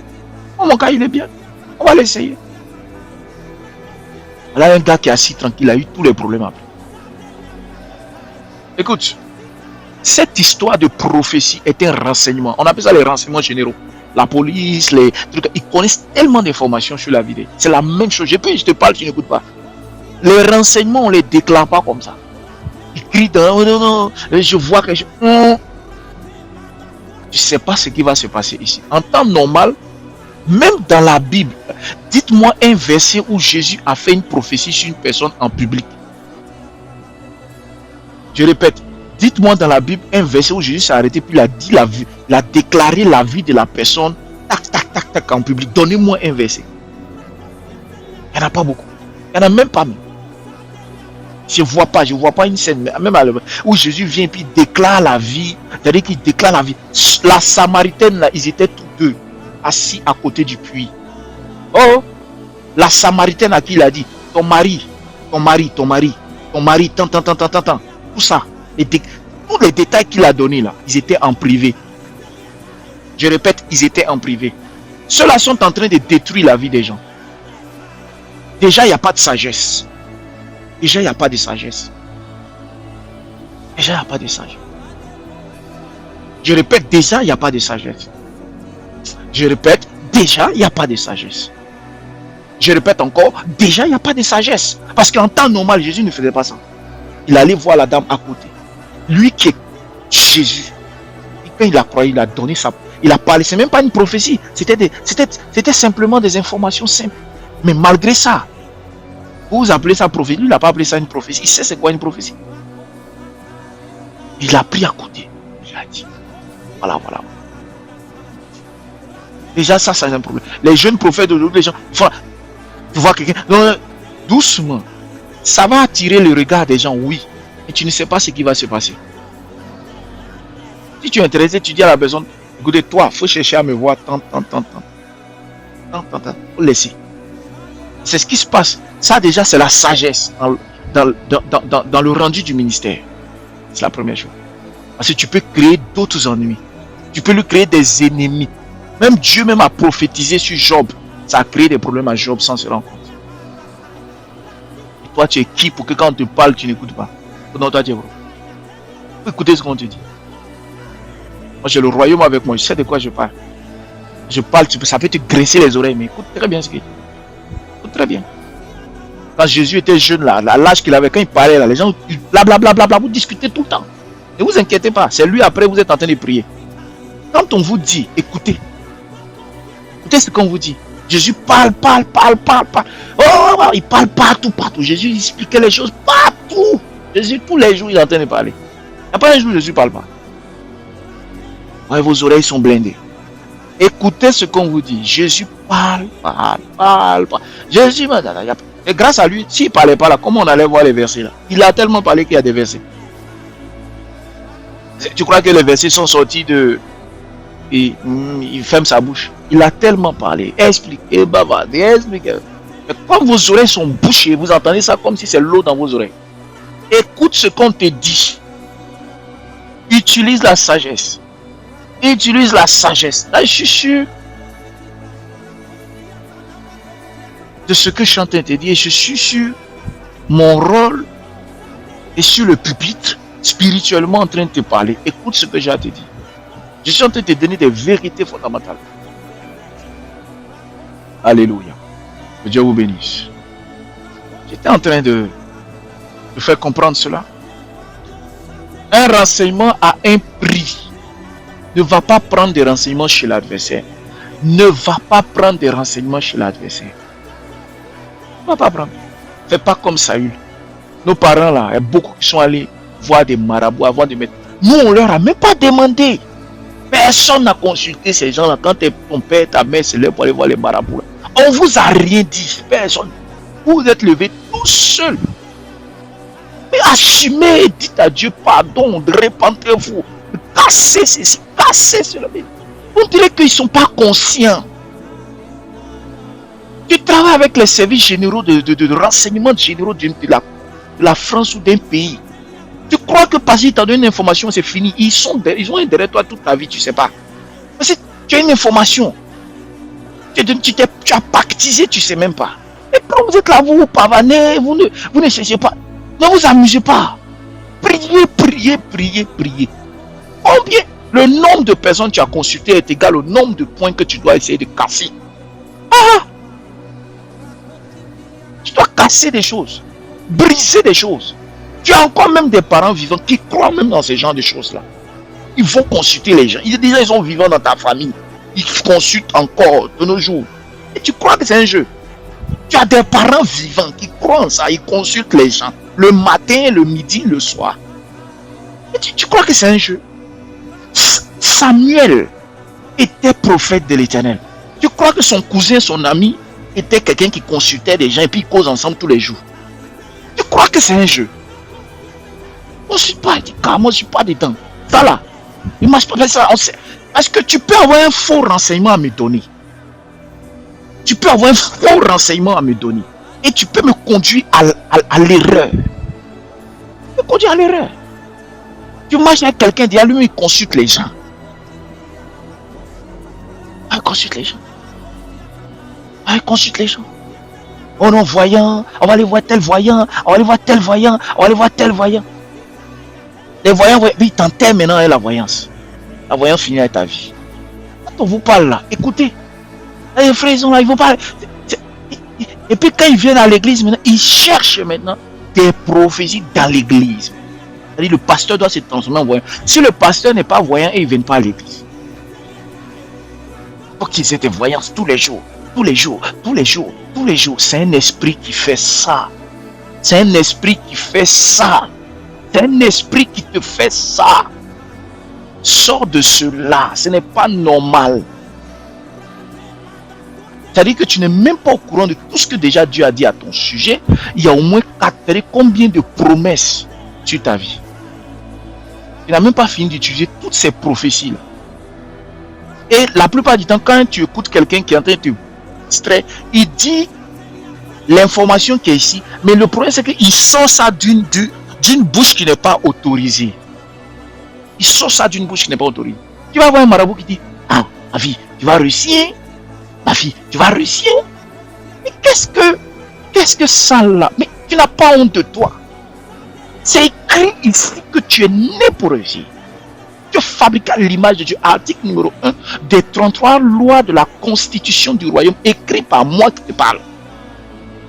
mon cas il est bien. On va l'essayer. Là, un gars qui est assis tranquille, il a eu tous les problèmes après. Écoute, cette histoire de prophétie est un renseignement. On appelle ça les renseignements généraux. La police, les trucs, ils connaissent tellement d'informations sur la vie. C'est la même chose. Je te parle, tu n'écoutes pas. Les renseignements, on ne les déclare pas comme ça. Ils crient dans, oh non, je vois que tu ne sais pas ce qui va se passer ici. En temps normal, même dans la Bible, dites-moi un verset où Jésus a fait une prophétie sur une personne en public. Je répète, dites-moi dans la Bible un verset où Jésus s'est arrêté puis il a déclaré la vie de la personne, tac, en public. Donnez-moi un verset. Il n'y en a pas beaucoup. Il n'y en a même pas. Je vois pas une scène, même où Jésus vient puis déclare la vie. C'est-à-dire qu'il déclare la vie. La Samaritaine, là, ils étaient tous deux assis à côté du puits. Oh, la Samaritaine à qui il a dit, ton mari ton mari, tant. Tout ça. Tous les détails qu'il a donnés là, ils étaient en privé. Je répète, ils étaient en privé. Ceux-là sont en train de détruire la vie des gens. Déjà, il n'y a pas de sagesse. Déjà, il n'y a pas de sagesse. Je répète, déjà, il n'y a pas de sagesse. Je répète, déjà, il n'y a pas de sagesse. Je répète encore, déjà, il n'y a pas de sagesse. Parce qu'en temps normal, Jésus ne faisait pas ça. Il allait voir la dame à côté. Lui qui est Jésus. Et quand il a croyé, il a donné ça. Il a parlé. C'est même pas une prophétie. C'était simplement des informations simples. Mais malgré ça, vous appelez ça prophétie. Lui, il n'a pas appelé ça une prophétie. Il sait c'est quoi une prophétie. Il a pris à côté. Il a dit. Voilà. Déjà, ça, c'est un problème. Les jeunes prophètes d'aujourd'hui, les gens, tu vois quelqu'un, doucement, ça va attirer le regard des gens, oui, et tu ne sais pas ce qui va se passer. Si tu es intéressé, tu dis à la personne, écoutez, toi, il faut chercher à me voir, tant, faut laisser. C'est ce qui se passe. Ça, déjà, c'est la sagesse dans le rendu du ministère. C'est la première chose. Parce que tu peux créer d'autres ennemis. Tu peux lui créer des ennemis. Même Dieu même a prophétisé sur Job. Ça a créé des problèmes à Job sans se rendre compte. Et toi, tu es qui pour que quand on te parle, tu n'écoutes pas? Non, toi, tu es vrai. Faut écouter ce qu'on te dit. Moi, j'ai le royaume avec moi. Je sais de quoi je parle. Je parle, ça peut te graisser les oreilles, mais écoute très bien ce qu'il dit. Écoute très bien. Quand Jésus était jeune, là, l'âge qu'il avait, quand il parlait, là, les gens, blablabla, vous discutez tout le temps. Ne vous inquiétez pas. C'est lui, après, vous êtes en train de prier. Quand on vous dit, écoutez. Écoutez ce qu'on vous dit. Jésus parle. Oh, il parle partout. Jésus expliquait les choses partout. Jésus, tous les jours, il est en train de parler. Il n'y a pas un jour où Jésus ne parle pas. Ouais, vos oreilles sont blindées. Écoutez ce qu'on vous dit. Jésus parle. Jésus, et grâce à lui, s'il ne parlait pas là, comment on allait voir les versets là? Il a tellement parlé qu'il y a des versets. Tu crois que les versets sont sortis de... Et il ferme sa bouche. Il a tellement parlé, expliqué, bavardé, expliqué. Mais quand vos oreilles sont bouchées, vous entendez ça comme si c'est l'eau dans vos oreilles. Écoute ce qu'on te dit. Utilise la sagesse. Là, je suis sûr de ce que je suis en train de te dire. Je suis sûr mon rôle est sur le pupitre, spirituellement en train de te parler. Écoute ce que j'ai à te dire. Je suis en train de te donner des vérités fondamentales. Alléluia. Que Dieu vous bénisse. J'étais en train de faire comprendre cela. Un renseignement a un prix. Ne va pas prendre des renseignements chez l'adversaire. Ne va pas prendre des renseignements chez l'adversaire. Ne va pas prendre. Fais pas comme Saül. Nos parents là, il y a beaucoup qui sont allés voir des marabouts avant de mettre. Nous, on leur a même pas demandé. Personne n'a consulté ces gens-là. Quand ton père, ta mère se lève pour aller voir les marabouts. On vous a rien dit. Personne. Vous êtes levés tout seul. Mais assumez et dites à Dieu pardon. Répentez-vous. Cassez ceci. Cassez cela. Vous direz qu'ils ne sont pas conscients. Tu travailles avec les services généraux de renseignement généraux de la France ou d'un pays. Tu crois que parce qu'ils t'ont donné une information, c'est fini. Ils ont derrière toi toute ta vie, tu ne sais pas. Parce que tu as une information. Tu as pactisé, tu ne sais même pas. Et quand vous êtes là, vous pavanez, vous ne cherchez pas. Ne vous amusez pas. Priez. Combien le nombre de personnes que tu as consultées est égal au nombre de points que tu dois essayer de casser. Tu dois casser des choses. Briser des choses. Tu as encore même des parents vivants qui croient même dans ces genres de choses-là. Ils vont consulter les gens. Ils sont vivants dans ta famille. Ils consultent encore de nos jours. Et tu crois que c'est un jeu. Tu as des parents vivants qui croient en ça. Ils consultent les gens. Le matin, le midi, le soir. Et tu crois que c'est un jeu. Samuel était prophète de l'Éternel. Tu crois que son cousin, son ami, était quelqu'un qui consultait des gens et puis ils causent ensemble tous les jours. Tu crois que c'est un jeu. On ne suit pas, moi je ne suis pas dedans. Ça là, il ne marche pas ça. Est-ce que tu peux avoir un faux renseignement à me donner? Tu peux avoir un faux renseignement à me donner. Et tu peux me conduire à l'erreur. Tu peux me conduire à l'erreur. Tu marches avec quelqu'un, derrière lui, il consulte les gens. Il consulte les gens. Il consulte les gens. Oh non, voyant, on va aller voir tel voyant, on va aller voir tel voyant, on va aller voir tel voyant. Les voyants, ils t'enterrent maintenant avec la voyance. La voyance finit avec ta vie. Quand on vous parle là, écoutez. Les frères, ils sont là, ils vont parler. Et puis quand ils viennent à l'église, maintenant, ils cherchent maintenant des prophéties dans l'église. C'est-à-dire le pasteur doit se transformer en voyant. Si le pasteur n'est pas voyant, ils ne viennent pas à l'église. Il faut qu'ils aient des voyances tous les jours. Tous les jours, tous les jours, tous les jours. C'est un esprit qui fait ça. C'est un esprit qui fait ça. C'est un esprit qui te fait ça. Sors de cela. Ce n'est pas normal. C'est-à-dire que tu n'es même pas au courant de tout ce que déjà Dieu a dit à ton sujet. Il y a au moins 4, combien de promesses sur ta vie. Tu n'as même pas fini d'utiliser toutes ces prophéties-là. Et la plupart du temps, quand tu écoutes quelqu'un qui est en train de te distraire, il dit l'information qui est ici. Mais le problème, c'est qu'il sort ça d'une bouche qui n'est pas autorisée. Il sort ça d'une bouche qui n'est pas autorisée. Tu vas voir un marabout qui dit, ah, ma fille, tu vas réussir. Ma fille, tu vas réussir. Mais qu'est-ce que ça là? Mais tu n'as pas honte de toi. C'est écrit ici que tu es né pour réussir. Tu es fabriqué à l'image de Dieu. Article numéro 1 des 33 lois de la constitution du royaume, écrit par moi qui te parle.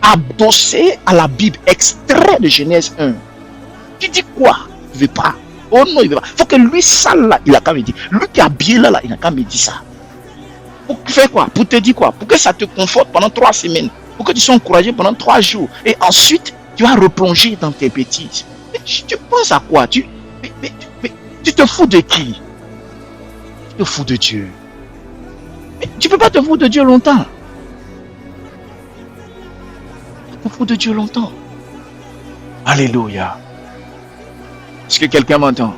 Adossé à la Bible, extrait de Genèse 1. Tu dis quoi? Il ne veut pas. Oh non, il ne veut pas. Il faut que lui, ça là, il a qu'à me dire. Lui qui est habillé là, il n'a qu'à me dire ça. Pour faire quoi? Pour te dire quoi? Pour que ça te conforte pendant 3 semaines. Pour que tu sois encouragé pendant 3 jours. Et ensuite, tu vas replonger dans tes bêtises. Mais tu penses à quoi? Tu te fous de qui? Tu te fous de Dieu. Mais tu ne peux pas te foutre de Dieu longtemps. Tu te fous de Dieu longtemps. Alléluia. Est-ce que quelqu'un m'entend?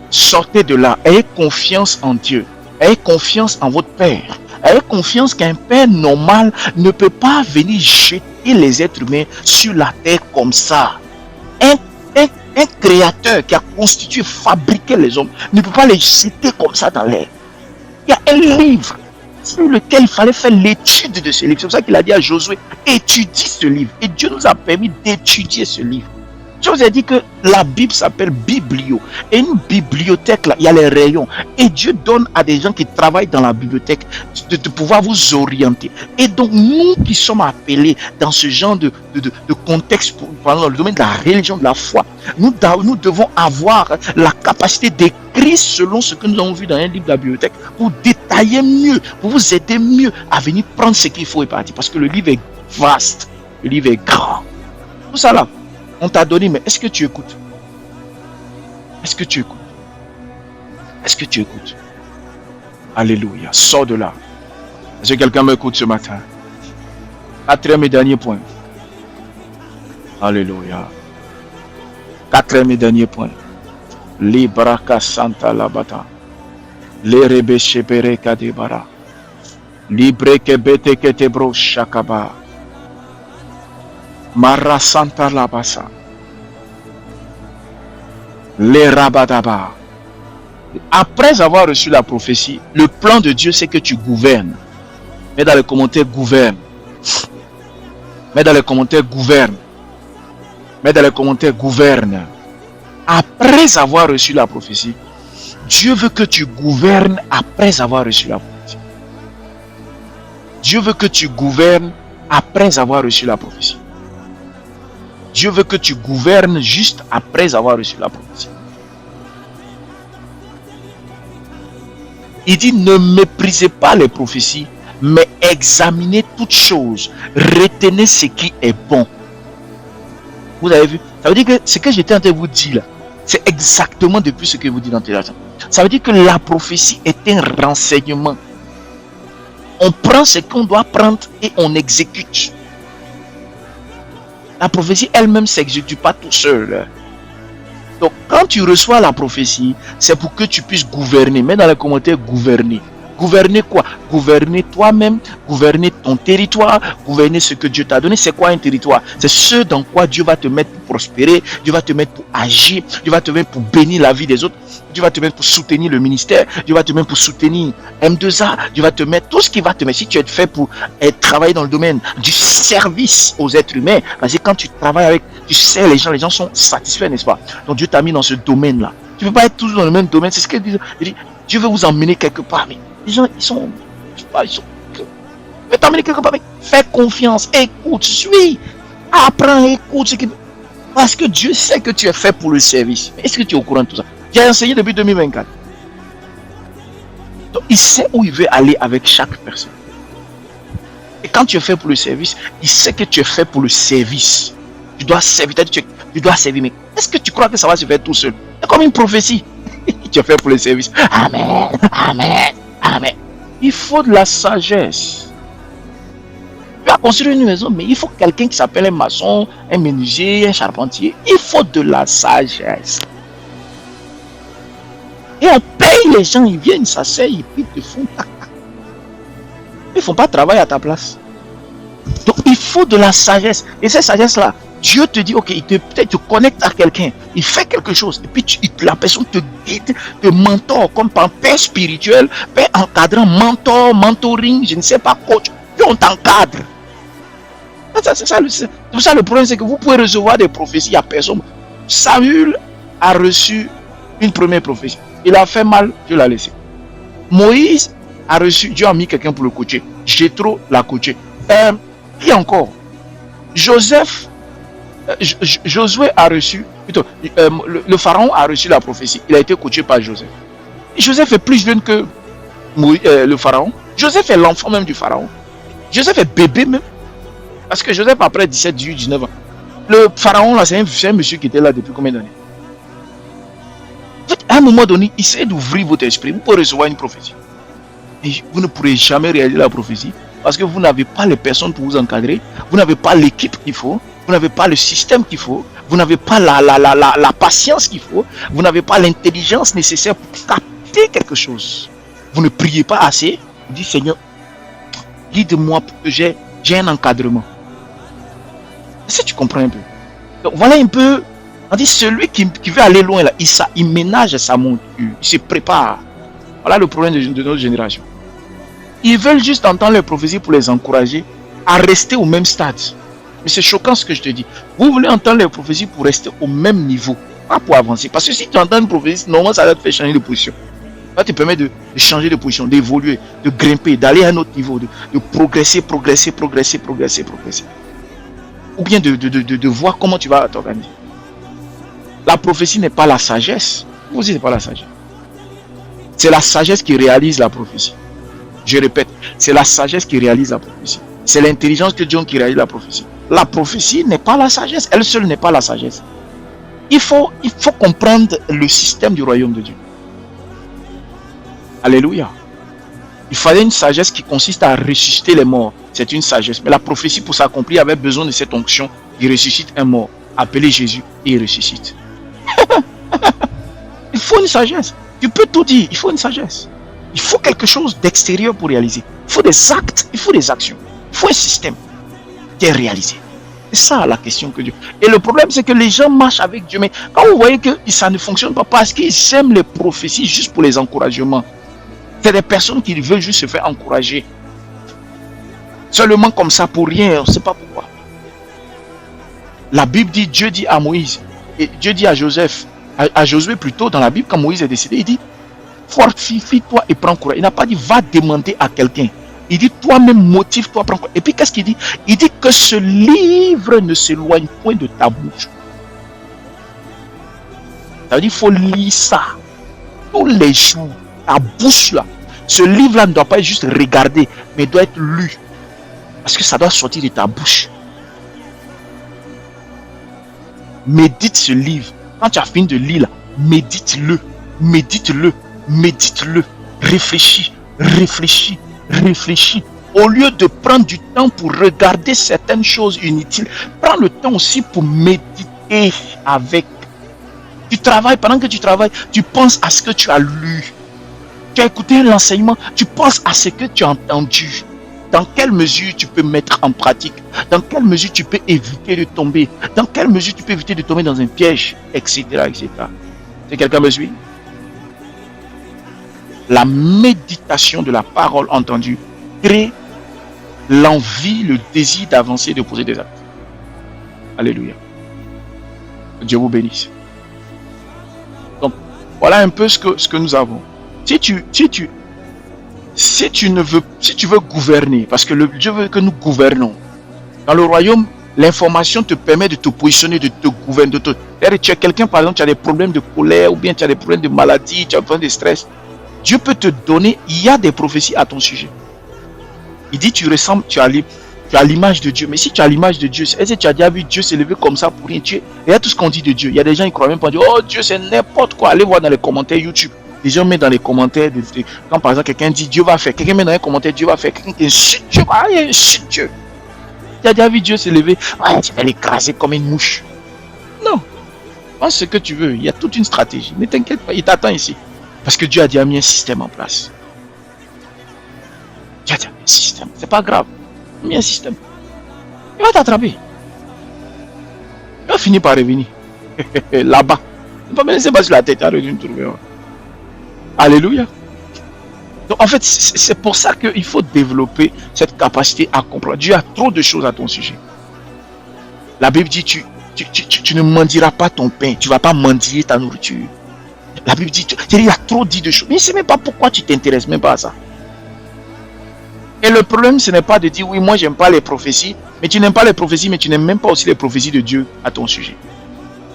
Sortez de là. Ayez confiance en Dieu. Ayez confiance en votre Père. Ayez confiance qu'un Père normal ne peut pas venir jeter les êtres humains sur la terre comme ça. Un créateur qui a constitué, fabriqué les hommes, ne peut pas les jeter comme ça dans l'air. Il y a un livre sur lequel il fallait faire l'étude de ce livre. C'est pour ça qu'il a dit à Josué, étudie ce livre. Et Dieu nous a permis d'étudier ce livre. Je vous ai dit que la Bible s'appelle Biblio. Et une bibliothèque, là, il y a les rayons. Et Dieu donne à des gens qui travaillent dans la bibliothèque de pouvoir vous orienter. Et donc, nous qui sommes appelés dans ce genre de contexte, dans le domaine de la religion, de la foi, nous devons avoir la capacité d'écrire selon ce que nous avons vu dans un livre de la bibliothèque pour détailler mieux, pour vous aider mieux à venir prendre ce qu'il faut et partir. Parce que le livre est vaste, le livre est grand. Tout ça là. On t'a donné, mais est-ce que tu écoutes? Est-ce que tu écoutes? Est-ce que tu écoutes? Alléluia. Sors de là. Est-ce que quelqu'un m'écoute ce matin? 4e et dernier point. Alléluia. 4e et dernier point. Libraka Santa Labata. Lerebe Shepere Kadebara. Libre Kebete Ketebro Shakaba. Mara Santa Labasa. Les Rabadaba. Après avoir reçu la prophétie, le plan de Dieu c'est que tu gouvernes. Mets dans les commentaires gouverne. Mets dans les commentaires gouverne. Mets dans les commentaires gouverne. Après avoir reçu la prophétie, Dieu veut que tu gouvernes après avoir reçu la prophétie. Dieu veut que tu gouvernes après avoir reçu la prophétie. Dieu veut que tu gouvernes juste après avoir reçu la prophétie. Il dit, ne méprisez pas les prophéties, mais examinez toutes choses. Retenez ce qui est bon. Vous avez vu? Ça veut dire que ce que j'étais en train de vous dire là, c'est exactement depuis ce que vous dites dans tes actions. Ça veut dire que la prophétie est un renseignement. On prend ce qu'on doit prendre et on exécute. La prophétie elle-même ne s'exécute pas tout seul. Donc quand tu reçois la prophétie, c'est pour que tu puisses gouverner. Mets dans les commentaires gouverner. Gouverner quoi? Gouverner toi-même, gouverner ton territoire, gouverner ce que Dieu t'a donné. C'est quoi un territoire? C'est ce dans quoi Dieu va te mettre pour prospérer, Dieu va te mettre pour agir, Dieu va te mettre pour bénir la vie des autres, Dieu va te mettre pour soutenir le ministère, Dieu va te mettre pour soutenir M2A, Dieu va te mettre tout ce qui va te mettre. Si tu es fait pour travailler dans le domaine du service aux êtres humains, parce que quand tu travailles avec, tu sais, les gens sont satisfaits, n'est-ce pas? Donc Dieu t'a mis dans ce domaine-là. Tu ne peux pas être toujours dans le même domaine. C'est ce que Dieu veut vous emmener quelque part. Mais les gens, ils sont. Je sais pas, ils sont. Je vais t'emmener quelque part. Mais fais confiance. Écoute, suis. Apprends, écoute. Parce que Dieu sait que tu es fait pour le service. Est-ce que tu es au courant de tout ça? J'ai enseigné depuis 2024. Donc, il sait où il veut aller avec chaque personne. Et quand tu es fait pour le service, il sait que tu es fait pour le service. Tu dois servir. Tu dois servir. Mais est-ce que tu crois que ça va se faire tout seul? C'est comme une prophétie. Tu es fait pour le service. Amen. Amen. Amen. Il faut de la sagesse. Tu vas construire une maison, mais il faut quelqu'un qui s'appelle un maçon, un menuisier, un charpentier. Il faut de la sagesse. Et on paye les gens, ils viennent, ils s'asseyent, ils te font tac, tac. Ils ne font pas travail à ta place. Donc il faut de la sagesse. Et cette sagesse-là, Dieu te dit, ok, peut-être te connecte à quelqu'un, il fait quelque chose, et puis la personne te guide, te mentor, comme par père spirituel, père encadrant, mentoring, je ne sais pas, coach, puis on t'encadre. C'est ça le problème, c'est que vous pouvez recevoir des prophéties à personne. Saül a reçu une première prophétie. Il a fait mal, Dieu l'a laissé. Moïse a reçu, Dieu a mis quelqu'un pour le coacher. Jéthro l'a coaché. Qui encore? Josué a reçu, plutôt, le pharaon a reçu la prophétie. Il a été coaché par Joseph. Joseph est plus jeune que le pharaon. Joseph est l'enfant même du pharaon. Joseph est bébé même. Parce que Joseph, après 17, 18, 19 ans, le pharaon, là, c'est un monsieur qui était là depuis combien d'années? En fait, à un moment donné, essayez d'ouvrir votre esprit. Vous pouvez recevoir une prophétie. Et vous ne pourrez jamais réaliser la prophétie parce que vous n'avez pas les personnes pour vous encadrer. Vous n'avez pas l'équipe qu'il faut. Vous n'avez pas le système qu'il faut. Vous n'avez pas la patience qu'il faut. Vous n'avez pas l'intelligence nécessaire pour capter quelque chose. Vous ne priez pas assez. Vous dites, Seigneur, guide-moi pour que j'ai un encadrement. Est-ce que tu comprends un peu? Donc voilà un peu. On dit celui qui veut aller loin là, il ménage sa monture, il se prépare. Voilà le problème de notre génération. Ils veulent juste entendre les prophéties pour les encourager à rester au même stade. Mais c'est choquant ce que je te dis. Vous voulez entendre les prophéties pour rester au même niveau, pas pour avancer. Parce que si tu entends une prophétie, normalement ça va te faire changer de position. Ça te permet de changer de position, d'évoluer, de grimper, d'aller à un autre niveau, de progresser. Ou bien de voir comment tu vas t'organiser. La prophétie n'est pas la sagesse. Vous aussi, c'est pas la sagesse. C'est la sagesse qui réalise la prophétie. Je répète, c'est la sagesse qui réalise la prophétie. C'est l'intelligence de Dieu qui réalise la prophétie. La prophétie n'est pas la sagesse. Elle seule n'est pas la sagesse. Il faut comprendre le système du royaume de Dieu. Alléluia. Il fallait une sagesse qui consiste à ressusciter les morts. C'est une sagesse. Mais la prophétie, pour s'accomplir, avait besoin de cette onction. Il ressuscite un mort, appelé Jésus, et il ressuscite. Il faut une sagesse. Tu peux tout dire, il faut une sagesse. Il faut quelque chose d'extérieur pour réaliser. Il faut des actes, il faut des actions. Il faut un système qui est réalisé. C'est ça la question que Dieu. Et le problème, c'est que les gens marchent avec Dieu. Mais quand vous voyez que ça ne fonctionne pas parce qu'ils aiment les prophéties juste pour les encouragements. C'est des personnes qui veulent juste se faire encourager. Seulement comme ça, pour rien, on ne sait pas pourquoi. La Bible dit, Dieu dit à Moïse, et Dieu dit à Joseph, à Josué plutôt dans la Bible, quand Moïse est décédé, il dit, fortifie-toi et prends courage. Il n'a pas dit, va demander à quelqu'un. Il dit, toi-même motive-toi, prends courage. Et puis qu'est-ce qu'il dit? Il dit que ce livre ne s'éloigne point de ta bouche. Ça veut dire, il faut lire ça tous les jours. Ta bouche là. Ce livre-là ne doit pas être juste regardé, mais doit être lu. Parce que ça doit sortir de ta bouche. Médite ce livre. Quand tu as fini de lire là, médite-le. Médite-le. Médite-le. Réfléchis. Réfléchis. Réfléchis. Au lieu de prendre du temps pour regarder certaines choses inutiles, prends le temps aussi pour méditer avec. Tu travailles, pendant que tu travailles, tu penses à ce que tu as lu. Tu as écouté l'enseignement, tu penses à ce que tu as entendu. Dans quelle mesure tu peux mettre en pratique? Dans quelle mesure tu peux éviter de tomber? Dans quelle mesure tu peux éviter de tomber dans un piège? Etc. etc. Si quelqu'un me suit? La méditation de la parole entendue crée l'envie, le désir d'avancer, de poser des actes. Alléluia. Dieu vous bénisse. Donc, voilà un peu ce que nous avons. Si tu veux gouverner, parce que Dieu veut que nous gouvernons. Dans le royaume, l'information te permet de te positionner, de te gouverner. Tu as quelqu'un, par exemple, tu as des problèmes de colère, ou bien tu as des problèmes de maladie, tu as des problèmes de stress. Dieu peut te donner, il y a des prophéties à ton sujet. Il dit, tu ressembles, tu as l'image de Dieu. Mais si tu as l'image de Dieu, est-ce que tu as déjà vu Dieu s'élever comme ça pour rien? Regarde tout ce qu'on dit de Dieu. Il y a des gens qui croient même pas dire, oh Dieu c'est n'importe quoi. Allez voir dans les commentaires YouTube. Les gens mettent dans les commentaires, quand par exemple quelqu'un dit Dieu va faire, quelqu'un met dans les commentaires Dieu va faire, quelqu'un qui insulte Dieu, il insulte Dieu. Tu as déjà vu Dieu s'élever, tu vas l'écraser comme une mouche. Non. Pense ce que tu veux, il y a toute une stratégie. Ne t'inquiète pas, il t'attend ici. Parce que Dieu a déjà mis un système en place. Dieu a déjà mis un système, c'est pas grave. Il a mis un système. Il va t'attraper. Il va finir par revenir. Là-bas. Il ne va pas me laisser pas sur la tête, il va revenir trouver. Alléluia. Donc en fait, c'est pour ça qu'il faut développer cette capacité à comprendre. Dieu a trop de choses à ton sujet. La Bible dit, tu ne mendieras pas ton pain, tu ne vas pas mendier ta nourriture. La Bible dit, il y a trop dit de choses. Mais je ne sais même pas pourquoi tu t'intéresses même pas à ça. Et le problème, ce n'est pas de dire, oui, moi, j'aime pas les prophéties. Mais tu n'aimes pas les prophéties, mais tu n'aimes même pas aussi les prophéties de Dieu à ton sujet.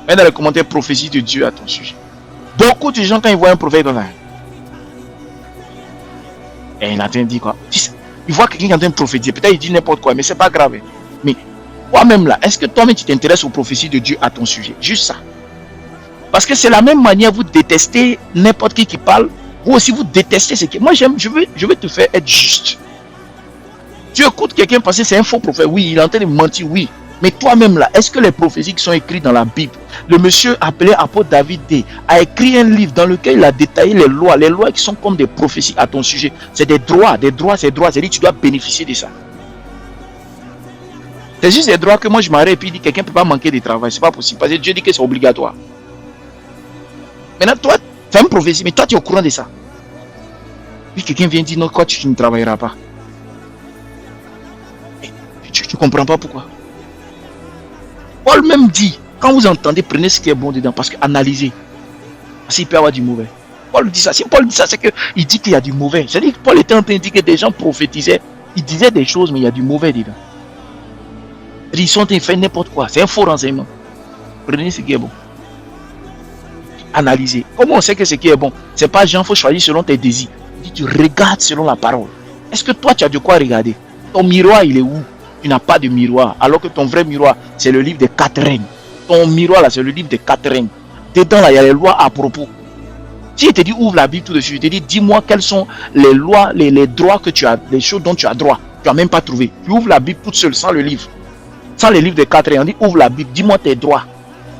Mets dans les commentaires, prophéties de Dieu à ton sujet. Beaucoup de gens, quand ils voient un prophète, ils vont faire. Et il a dit quoi? Il voit quelqu'un qui est en train de prophétiser. Peut-être il dit n'importe quoi, mais c'est pas grave. Mais toi-même là, est-ce que toi-même tu t'intéresses aux prophéties de Dieu à ton sujet? Juste ça. Parce que c'est la même manière, vous détestez n'importe qui parle. Vous aussi, vous détestez ce qui... Moi, je veux te faire être juste. Tu écoutes quelqu'un parce que c'est un faux prophète. Oui, il est en train de mentir, oui. Mais toi-même là, est-ce que les prophéties qui sont écrites dans la Bible, le monsieur appelé apôtre David D a écrit un livre dans lequel il a détaillé les lois qui sont comme des prophéties à ton sujet. C'est des droits, c'est-à-dire que tu dois bénéficier de ça. C'est juste des droits que moi je m'arrête et puis dit quelqu'un ne peut pas manquer de travail, c'est pas possible parce que Dieu dit que c'est obligatoire. Maintenant toi, tu as une prophétie, mais toi tu es au courant de ça. Puis quelqu'un vient dire non, quoi tu ne travailleras pas. Tu ne comprends pas pourquoi. Paul même dit, quand vous entendez, prenez ce qui est bon dedans, parce que analysez. Parce qu'il peut y avoir du mauvais. Paul dit ça. Si Paul dit ça, c'est qu'il dit qu'il y a du mauvais. C'est-à-dire que Paul était en train de dire que des gens prophétisaient. Ils disaient des choses, mais il y a du mauvais dedans. Ils sont en train de faire n'importe quoi. C'est un faux renseignement. Prenez ce qui est bon. Analysez. Comment on sait que ce qui est bon? C'est pas Jean, il faut choisir selon tes désirs. Il dit, tu regardes selon la parole. Est-ce que toi, tu as de quoi regarder? Ton miroir, il est où? Tu n'as pas de miroir, alors que ton vrai miroir, c'est le livre des 4 règnes. Ton miroir, là, c'est le livre des 4 règnes. Dedans, là, il y a les lois à propos. Si je te dis, ouvre la Bible tout de suite, je te dis, dis-moi quelles sont les lois, les droits que tu as, les choses dont tu as droit. Tu n'as même pas trouvé. Tu ouvres la Bible toute seule, sans le livre. Sans les livres des 4 règnes. On dit, ouvre la Bible, dis-moi tes droits.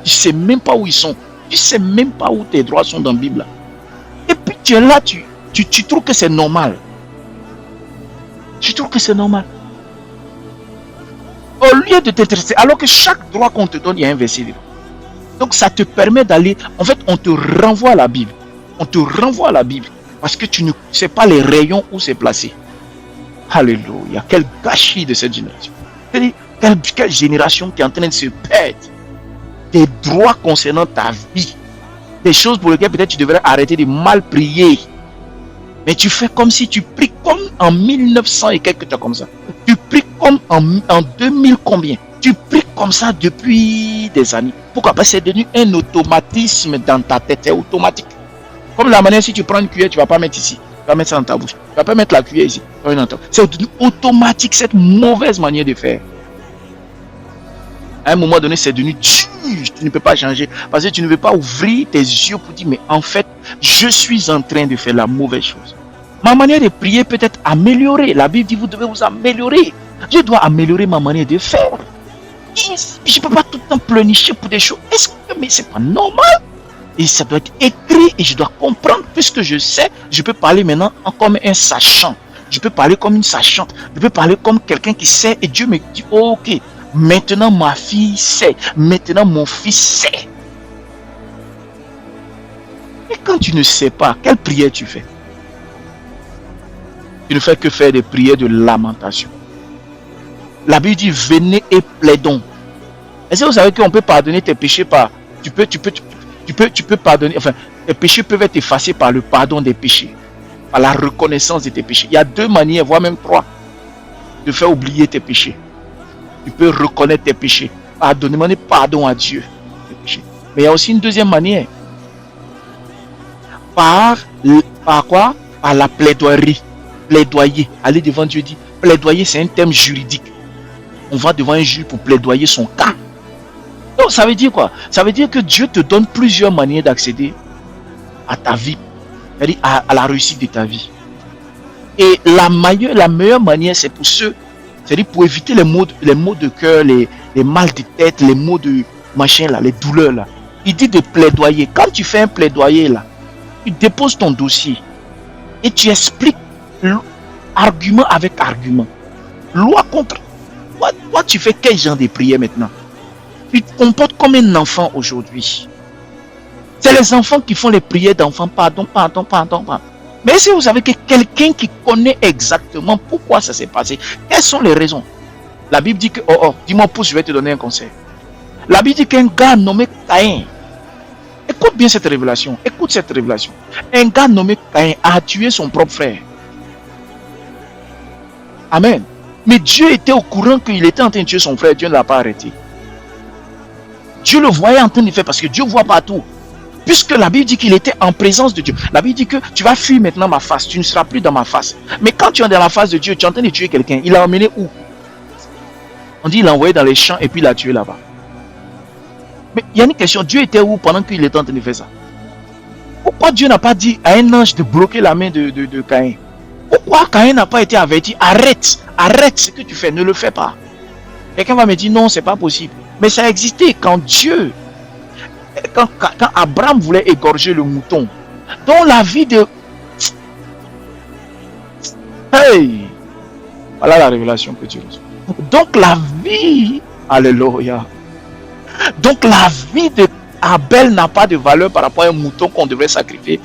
Tu ne sais même pas où ils sont. Tu ne sais même pas où tes droits sont dans la Bible. Là. Et puis, tu es là, tu trouves que c'est normal. Tu trouves que c'est normal. Au lieu de t'intéresser, alors que chaque droit qu'on te donne, il y a un verset dedans. Donc ça te permet d'aller, en fait, on te renvoie à la Bible. On te renvoie à la Bible. Parce que tu ne sais pas les rayons où c'est placé. Alléluia. Quel gâchis de cette génération. Quelle génération qui est en train de se perdre. Des droits concernant ta vie. Des choses pour lesquelles peut-être tu devrais arrêter de mal prier. Mais tu fais comme si tu pries comme en 1900 et quelques temps comme ça. Tu pries comme en 2000 combien. Tu pries comme ça depuis des années. Pourquoi? Parce que c'est devenu un automatisme dans ta tête. C'est automatique. Comme la manière, si tu prends une cuillère, tu ne vas pas mettre ici. Tu vas mettre ça dans ta bouche. Tu ne vas pas mettre la cuillère ici. C'est devenu automatique, cette mauvaise manière de faire. À un moment donné, c'est devenu dur. Tu ne peux pas changer. Parce que tu ne veux pas ouvrir tes yeux pour dire, mais en fait, je suis en train de faire la mauvaise chose. Ma manière de prier peut être améliorée. La Bible dit, vous devez vous améliorer. Je dois améliorer ma manière de faire. Je ne peux pas tout le temps pleurnicher pour des choses. Mais c'est pas normal. Et ça doit être écrit et je dois comprendre. Puisque je sais, je peux parler maintenant comme un sachant. Je peux parler comme une sachante. Je peux parler comme quelqu'un qui sait. Et Dieu me dit, oh, ok, maintenant ma fille sait. Maintenant mon fils sait. Et quand tu ne sais pas, quelle prière tu fais? Tu ne fais que faire des prières de lamentation. La Bible dit, venez et plaidons. Est-ce que vous savez qu'on peut pardonner tes péchés par... Tu peux pardonner... Enfin, tes péchés peuvent être effacés par le pardon des péchés. Par la reconnaissance de tes péchés. Il y a 2 manières, voire même 3, de faire oublier tes péchés. Tu peux reconnaître tes péchés. Demander pardon à Dieu. Tes péchés. Mais il y a aussi une 2e manière. Par quoi? Par la plaidoirie. Plaidoyer. Aller devant Dieu dit. Plaidoyer, c'est un terme juridique. On va devant un juge pour plaidoyer son cas. Donc, ça veut dire quoi? Ça veut dire que Dieu te donne plusieurs manières d'accéder à ta vie. C'est-à-dire à la réussite de ta vie. Et la meilleure manière, c'est pour ceux, c'est-à-dire pour éviter les maux de cœur, les mal de tête, les maux de machin là, les douleurs là. Il dit de plaidoyer. Quand tu fais un plaidoyer là, tu déposes ton dossier et tu expliques argument avec argument. Loi contre. Toi, tu fais quel genre de prière maintenant? Tu te comportes comme un enfant aujourd'hui. C'est les enfants qui font les prières d'enfants. Pardon. Mais si vous savez que quelqu'un qui connaît exactement pourquoi ça s'est passé, quelles sont les raisons? La Bible dit que, dis-moi pouce, je vais te donner un conseil. La Bible dit qu'un gars nommé Caïn, écoute bien cette révélation, Un gars nommé Caïn a tué son propre frère. Amen. Mais Dieu était au courant qu'il était en train de tuer son frère, Dieu ne l'a pas arrêté. Dieu le voyait en train de faire parce que Dieu voit partout. Puisque la Bible dit qu'il était en présence de Dieu. La Bible dit que tu vas fuir maintenant ma face, tu ne seras plus dans ma face. Mais quand tu es dans la face de Dieu, tu es en train de tuer quelqu'un. Il l'a emmené où? On dit il l'a envoyé dans les champs et puis il l'a tué là-bas. Mais il y a une question, Dieu était où pendant qu'il était en train de faire ça? Pourquoi Dieu n'a pas dit à un ange de bloquer la main de Caïn? Pourquoi Caïn n'a pas été averti? Arrête ce que tu fais, ne le fais pas. Quelqu'un va me dire non, c'est pas possible. Mais ça a existé quand Abraham voulait égorger le mouton. Donc la vie de... Hey! Voilà la révélation que Dieu reçoit. Donc la vie... Alléluia. Donc la vie de Abel n'a pas de valeur par rapport à un mouton qu'on devrait sacrifier.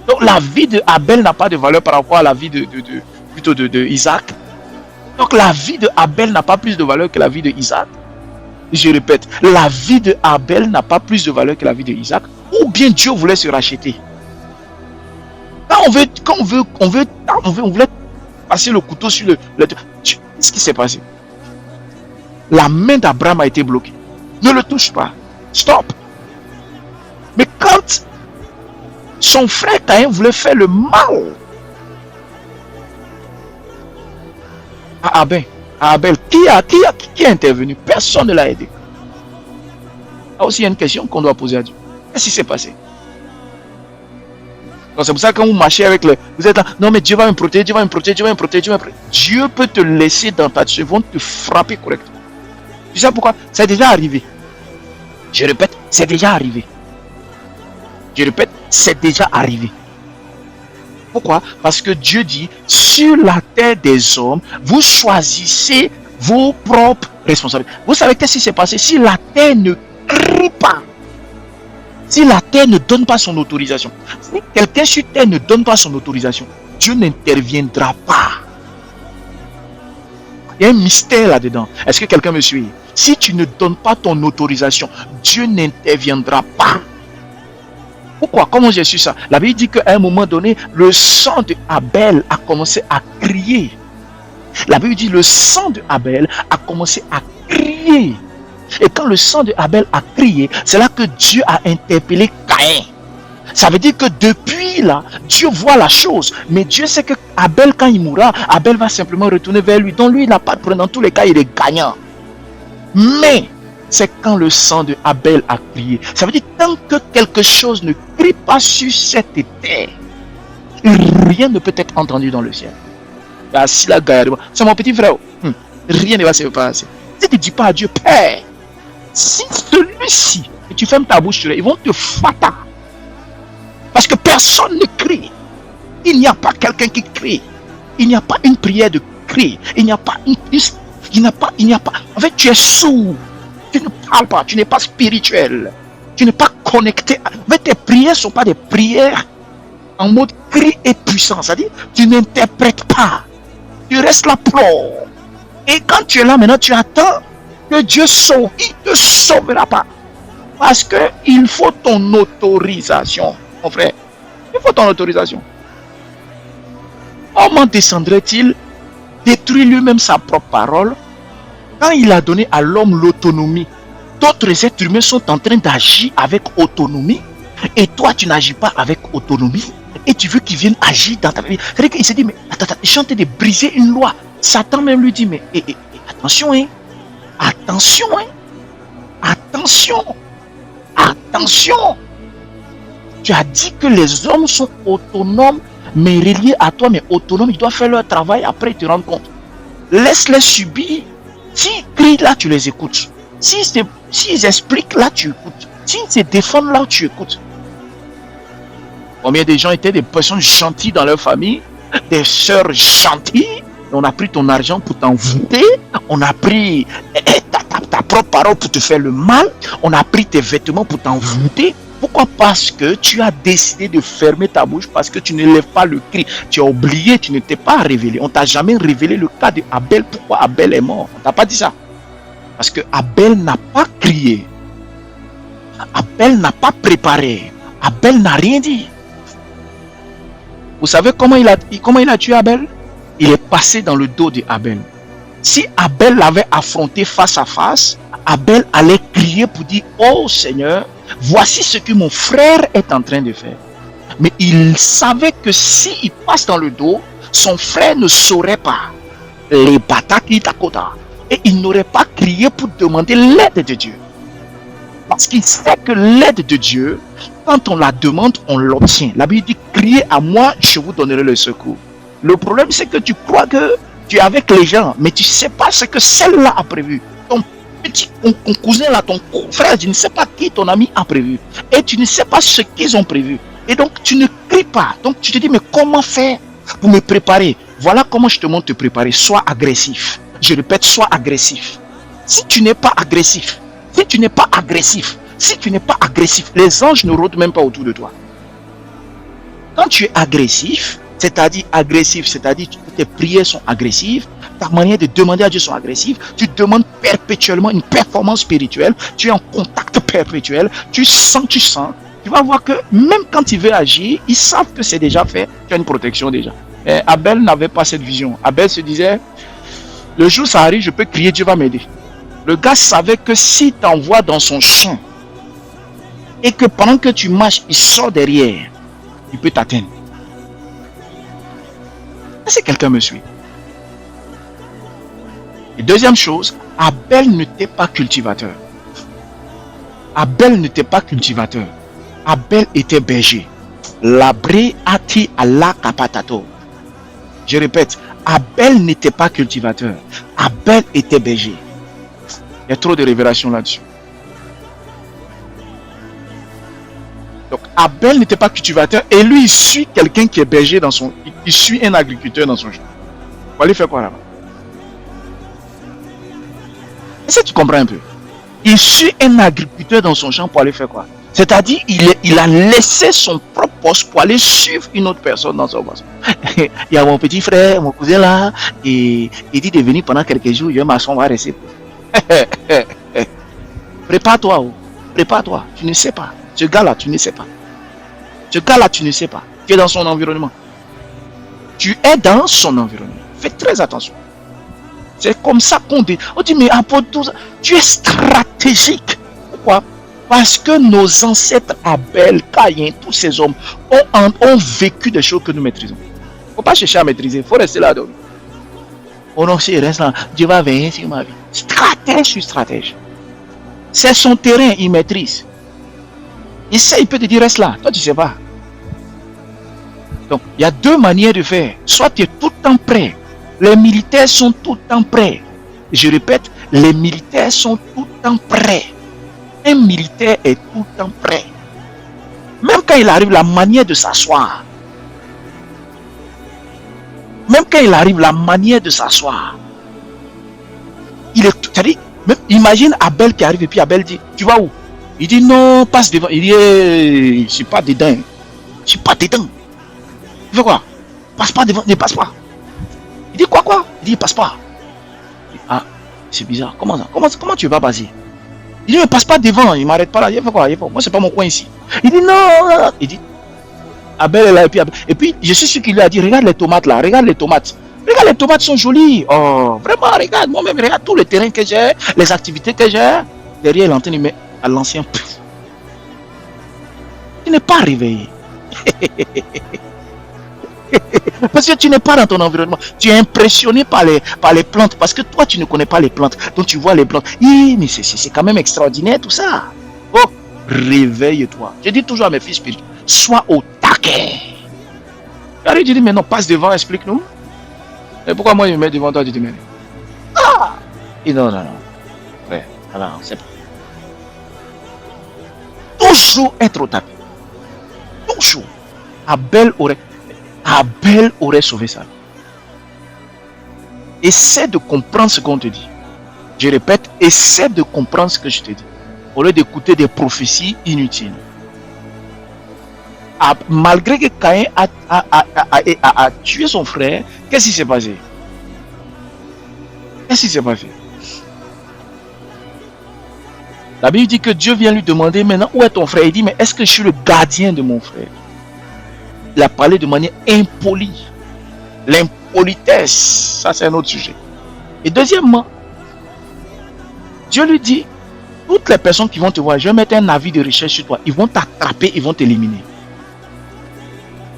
Donc la vie de Abel n'a pas de valeur par rapport à la vie de Isaac. Donc la vie de Abel n'a pas plus de valeur que la vie de Isaac. Je répète, la vie de Abel n'a pas plus de valeur que la vie de Isaac. Ou bien Dieu voulait se racheter. Quand on voulait passer le couteau sur le qu'est-ce qui s'est passé? La main d'Abraham a été bloquée. Ne le touche pas. Stop. Mais quand son frère Caïn voulait faire le mal à Abel, qui est intervenu? Personne ne l'a aidé. Là aussi, il y a une question qu'on doit poser à Dieu. Qu'est-ce qui s'est passé? Donc c'est pour ça que quand vous marchez avec vous êtes là, non mais Dieu va me protéger, Dieu peut te laisser dans ta vont te frapper correctement. Tu sais pourquoi? C'est déjà arrivé. Je répète, c'est déjà arrivé. Pourquoi? Parce que Dieu dit, sur la terre des hommes, vous choisissez vos propres responsabilités. Vous savez qu'est-ce qui s'est passé? Si la terre ne crie pas, si la terre ne donne pas son autorisation, si quelqu'un sur terre ne donne pas son autorisation, Dieu n'interviendra pas. Il y a un mystère là-dedans. Est-ce que quelqu'un me suit? Si tu ne donnes pas ton autorisation, Dieu n'interviendra pas. Pourquoi? Comment j'ai su ça? La Bible dit qu'à un moment donné, le sang de Abel a commencé à crier. La Bible dit le sang de Abel a commencé à crier. Et quand le sang de Abel a crié, c'est là que Dieu a interpellé Caïn. Ça veut dire que depuis là, Dieu voit la chose. Mais Dieu sait que Abel, quand il mourra, Abel va simplement retourner vers lui. Donc lui, il n'a pas de problème. Dans tous les cas, il est gagnant. Mais c'est quand le sang de Abel a crié. Ça veut dire tant que quelque chose ne crie pas sur cette terre, rien ne peut être entendu dans le ciel. C'est mon petit frère. Rien ne va se passer. Si tu ne dis pas à Dieu, Père, si celui-ci, et tu fermes ta bouche, ils vont te fata. Parce que personne ne crie. Il n'y a pas quelqu'un qui crie. Il n'y a pas une prière de cri. Il n'y a pas En fait, tu es sourd. Tu ne parles pas. Tu n'es pas spirituel. Tu n'es pas connecté. En fait, tes prières ne sont pas des prières en mode cri et puissance. C'est-à-dire, tu n'interprètes pas. Tu restes là, pleure. Et quand tu es là, maintenant, tu attends que Dieu sauve. Il ne te sauvera pas. Parce qu'il faut ton autorisation, mon frère. Il faut ton autorisation. Comment descendrait-il détruire lui-même sa propre parole quand il a donné à l'homme l'autonomie? D'autres êtres humains sont en train d'agir avec autonomie et toi tu n'agis pas avec autonomie et tu veux qu'ils viennent agir dans ta vie. C'est-à-dire qu'il s'est dit, mais attends, je suis en train de briser une loi. Satan même lui dit, mais attention, attention, attention, attention. Tu as dit que les hommes sont autonomes, mais reliés à toi, mais autonomes, ils doivent faire leur travail, après ils te rendent compte. Laisse-les subir. S'ils crient là, tu les écoutes. S'ils expliquent là, tu écoutes. S'ils se défendent là, tu écoutes. Combien de gens étaient des personnes gentilles dans leur famille, des sœurs gentilles, on a pris ton argent pour t'envoûter, on a pris ta propre parole pour te faire le mal, on a pris tes vêtements pour t'envoûter. Pourquoi? Parce que tu as décidé de fermer ta bouche, parce que tu ne lèves pas le cri. Tu as oublié, tu ne t'es pas révélé. On ne t'a jamais révélé le cas d'Abel. Pourquoi Abel est mort? On ne t'a pas dit ça. Parce que Abel n'a pas crié. Abel n'a pas préparé. Abel n'a rien dit. Vous savez comment il a tué Abel? Il est passé dans le dos d'Abel. Si Abel l'avait affronté face à face, Abel allait crier pour dire, oh Seigneur, voici ce que mon frère est en train de faire. Mais il savait que s'il passe dans le dos, son frère ne saurait pas les batailles d'Akota. Et il n'aurait pas crié pour demander l'aide de Dieu. Parce qu'il sait que l'aide de Dieu, quand on la demande, on l'obtient. La Bible dit, criez à moi, je vous donnerai le secours. Le problème, c'est que tu crois que tu es avec les gens, mais tu ne sais pas ce que celle-là a prévu. Ton cousin là, ton frère, je ne sais pas qui ton ami a prévu. Et tu ne sais pas ce qu'ils ont prévu. Et donc, tu ne cries pas. Donc, tu te dis, mais comment faire pour me préparer? Voilà comment je te montre te préparer. Sois agressif. Je répète, sois agressif. Si tu n'es pas agressif, les anges ne rôdent même pas autour de toi. Quand tu es agressif, c'est-à-dire que tes prières sont agressives, ta manière de demander à Dieu sont agressives, tu demandes perpétuellement une performance spirituelle, tu es en contact perpétuel, tu sens, tu vas voir que même quand il veut agir, ils savent que c'est déjà fait, tu as une protection déjà. Et Abel n'avait pas cette vision. Abel se disait, le jour ça arrive, je peux crier, Dieu va m'aider. Le gars savait que s'il t'envoie dans son champ et que pendant que tu marches, il sort derrière, il peut t'atteindre. Est-ce que quelqu'un me suit? Et deuxième chose, Abel n'était pas cultivateur. Abel était berger. Labré ati ala kapatato. Je répète, Abel n'était pas cultivateur. Abel était berger. Il y a trop de révélations là-dessus. Donc Abel n'était pas cultivateur et lui il suit quelqu'un qui est berger dans son... Il suit un agriculteur dans son champ. Il va aller faire quoi là-bas? Est-ce que tu comprends un peu? Il suit un agriculteur dans son champ pour aller faire quoi? C'est-à-dire il a laissé son propre poste pour aller suivre une autre personne dans son poste. Il y a mon petit frère, mon cousin là, et il dit de venir pendant quelques jours, il va rester. Prépare-toi, prépare-toi, tu ne sais pas. Ce gars-là, tu ne sais pas. Tu es dans son environnement. Tu es dans son environnement. Fais très attention. C'est comme ça qu'on dit. On dit, mais apôtre, tu es stratégique. Pourquoi? Parce que nos ancêtres, Abel, Caïn, tous ces hommes ont vécu des choses que nous maîtrisons. Il ne faut pas chercher à maîtriser. Il faut rester là. Donc. Oh non, si il reste là, Dieu va veiller sur ma vie. Stratège sur stratège. C'est son terrain, il maîtrise. Il sait, il peut te dire reste là. Toi, tu ne sais pas. Donc, il y a deux manières de faire. Soit tu es tout le temps prêt. Les militaires sont tout le temps prêts. Je répète, les militaires sont tout le temps prêts. Un militaire est tout le temps prêt. Même quand il arrive, la manière de s'asseoir. Même quand il arrive, la manière de s'asseoir. Il est, c'est-à-dire, même, imagine Abel qui arrive et puis Abel dit, tu vas où? Il dit non, passe devant. Il dit, je suis pas dedans. Je suis pas dedans. Il fait quoi? Passe pas devant, ne passe pas. Il dit quoi? Il dit passe pas. Il dit, ah, c'est bizarre. Comment ça? Comment tu vas passer? Il dit, mais passe pas devant, il m'arrête pas là. Il fait quoi? Moi, c'est pas mon coin ici. Il dit non. Il dit, Abel est là et puis je suis sûr qu'il lui a dit, regarde les tomates là, regarde les tomates. Regarde, les tomates sont jolies. Oh, vraiment, regarde, moi-même, regarde tout le terrain que j'ai, les activités que j'ai. Derrière l'antenne, il met à l'ancien. Tu n'es pas réveillé. Parce que tu n'es pas dans ton environnement. Tu es impressionné par les plantes. Parce que toi, tu ne connais pas les plantes. Donc, tu vois les plantes. Mais c'est quand même extraordinaire tout ça. Oh, réveille-toi. Je dis toujours à mes fils spirituels, sois au taquet. Alors, il dit, mais non, passe devant, explique-nous. Et pourquoi moi, il me met devant toi, tu te mets. Ah! Et non. Ouais, alors, c'est toujours être au taquet. Toujours. Abel aurait sauvé ça. Essaie de comprendre ce qu'on te dit. Je répète, essaie de comprendre ce que je te dis. Au lieu d'écouter des prophéties inutiles. Malgré que Caïn a tué son frère, qu'est-ce qui s'est passé? La Bible dit que Dieu vient lui demander maintenant où est ton frère. Il dit, mais est-ce que je suis le gardien de mon frère? Il a parlé de manière impolie. L'impolitesse, ça c'est un autre sujet. Et deuxièmement, Dieu lui dit, toutes les personnes qui vont te voir, je vais mettre un avis de recherche sur toi. Ils vont t'attraper, ils vont t'éliminer.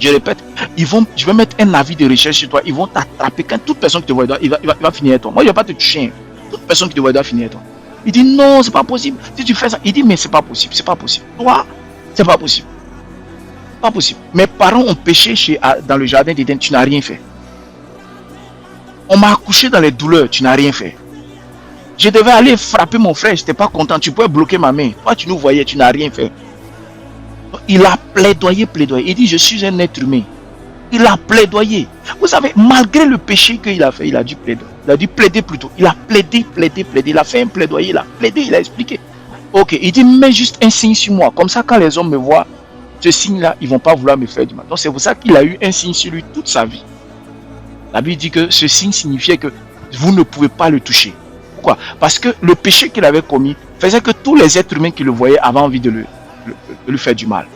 Je répète, je vais mettre un avis de recherche sur toi. Ils vont t'attraper. Quand toute personne qui te voit, il va finir avec toi. Moi, je ne vais pas te toucher. Toute personne qui te voit doit finir avec toi. Il dit non, c'est pas possible. Si tu fais ça, il dit mais c'est pas possible. Toi, c'est pas possible. Pas possible. Mes parents ont péché dans le jardin d'Éden, tu n'as rien fait. On m'a accouché dans les douleurs, tu n'as rien fait. Je devais aller frapper mon frère, je n'étais pas content. Tu pouvais bloquer ma main. Toi, tu nous voyais, tu n'as rien fait. Il a plaidoyé. Il dit, je suis un être humain. Il a plaidoyé. Vous savez, malgré le péché qu'il a fait, il a dû plaider. Il a dû plaider plutôt. Il a plaidé. Il a fait un plaidoyer, il a plaidé, il a expliqué. Ok, il dit, mets juste un signe sur moi. Comme ça, quand les hommes me voient, ce signe-là, ils ne vont pas vouloir me faire du mal. Donc, c'est pour ça qu'il a eu un signe sur lui toute sa vie. La Bible dit que ce signe signifiait que vous ne pouvez pas le toucher. Pourquoi? Parce que le péché qu'il avait commis faisait que tous les êtres humains qui le voyaient avaient envie de lui faire du mal.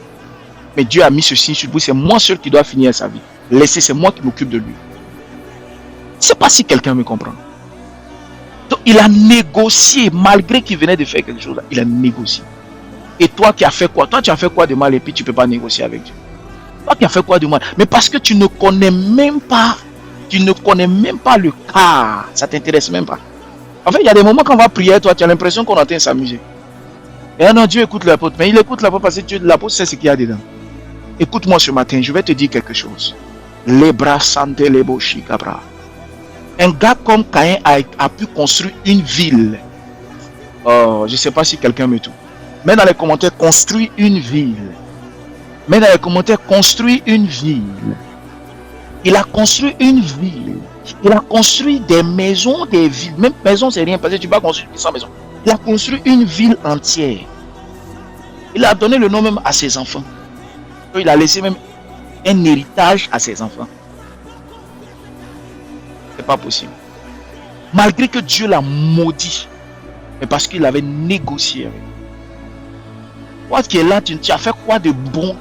Mais Dieu a mis ce signe sur lui. C'est moi seul qui dois finir sa vie. Laissez, c'est moi qui m'occupe de lui. Je ne sais pas si quelqu'un me comprend. Donc, il a négocié, malgré qu'il venait de faire quelque chose. Il a négocié. Et toi qui as fait quoi? Toi, tu as fait quoi de mal et puis tu ne peux pas négocier avec Dieu? Toi qui as fait quoi de mal? Mais parce que tu ne connais même pas le cas. Ça ne t'intéresse même pas. En fait, il y a des moments quand on va prier, toi, tu as l'impression qu'on est en train de s'amuser. Et non, Dieu écoute l'apôtre. Mais il écoute l'apôtre parce que Dieu, l'apôtre sait ce qu'il y a dedans. Écoute-moi ce matin, je vais te dire quelque chose. Les bras santé, les bochis, cabra. Un gars comme Caïn a pu construire une ville. Oh, je ne sais pas si quelqu'un me trouve. Mets dans les commentaires, construire une ville. Mets dans les commentaires, construire une ville. Il a construit une ville. Il a construit des maisons, des villes. Même maison, c'est rien, parce que tu vas construire 100 maisons. Il a construit une ville entière. Il a donné le nom même à ses enfants. Il a laissé même un héritage à ses enfants. C'est pas possible. Malgré que Dieu l'a maudit, mais parce qu'il avait négocié avec lui. Toi qui es là, tu as fait quoi de bon?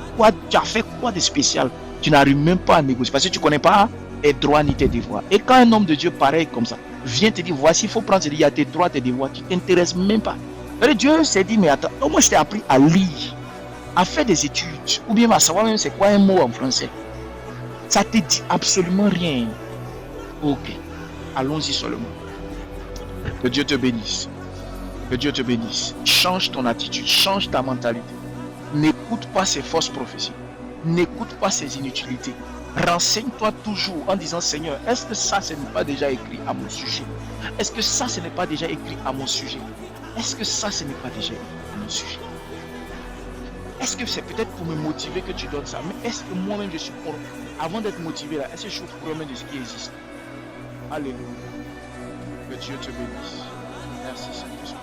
Tu as fait quoi de spécial? Tu n'arrives même pas à négocier parce que tu ne connais pas tes droits ni tes devoirs. Et quand un homme de Dieu pareil comme ça vient te dire, voici, il faut prendre, il y a tes droits, tes devoirs, tu ne t'intéresses même pas. Et Dieu s'est dit, mais attends, moi je t'ai appris à lire, à faire des études, ou bien à savoir même c'est quoi un mot en français. Ça te dit absolument rien. Ok, allons-y seulement. Que Dieu te bénisse. Que Dieu te bénisse. Change ton attitude, change ta mentalité. N'écoute pas ces fausses prophéties. N'écoute pas ces inutilités. Renseigne-toi toujours en disant, Seigneur, est-ce que ça, ce n'est pas déjà écrit à mon sujet? Est-ce que ça, ce n'est pas déjà écrit à mon sujet? Est-ce que ça, ce n'est pas déjà écrit à mon sujet? Est-ce que c'est peut-être pour me motiver que tu donnes ça? Mais est-ce que moi-même je suis pour... Avant d'être motivé là, est-ce que je suis au courant de ce qui existe? Alléluia. Que Dieu te bénisse. Merci Saint-Esprit.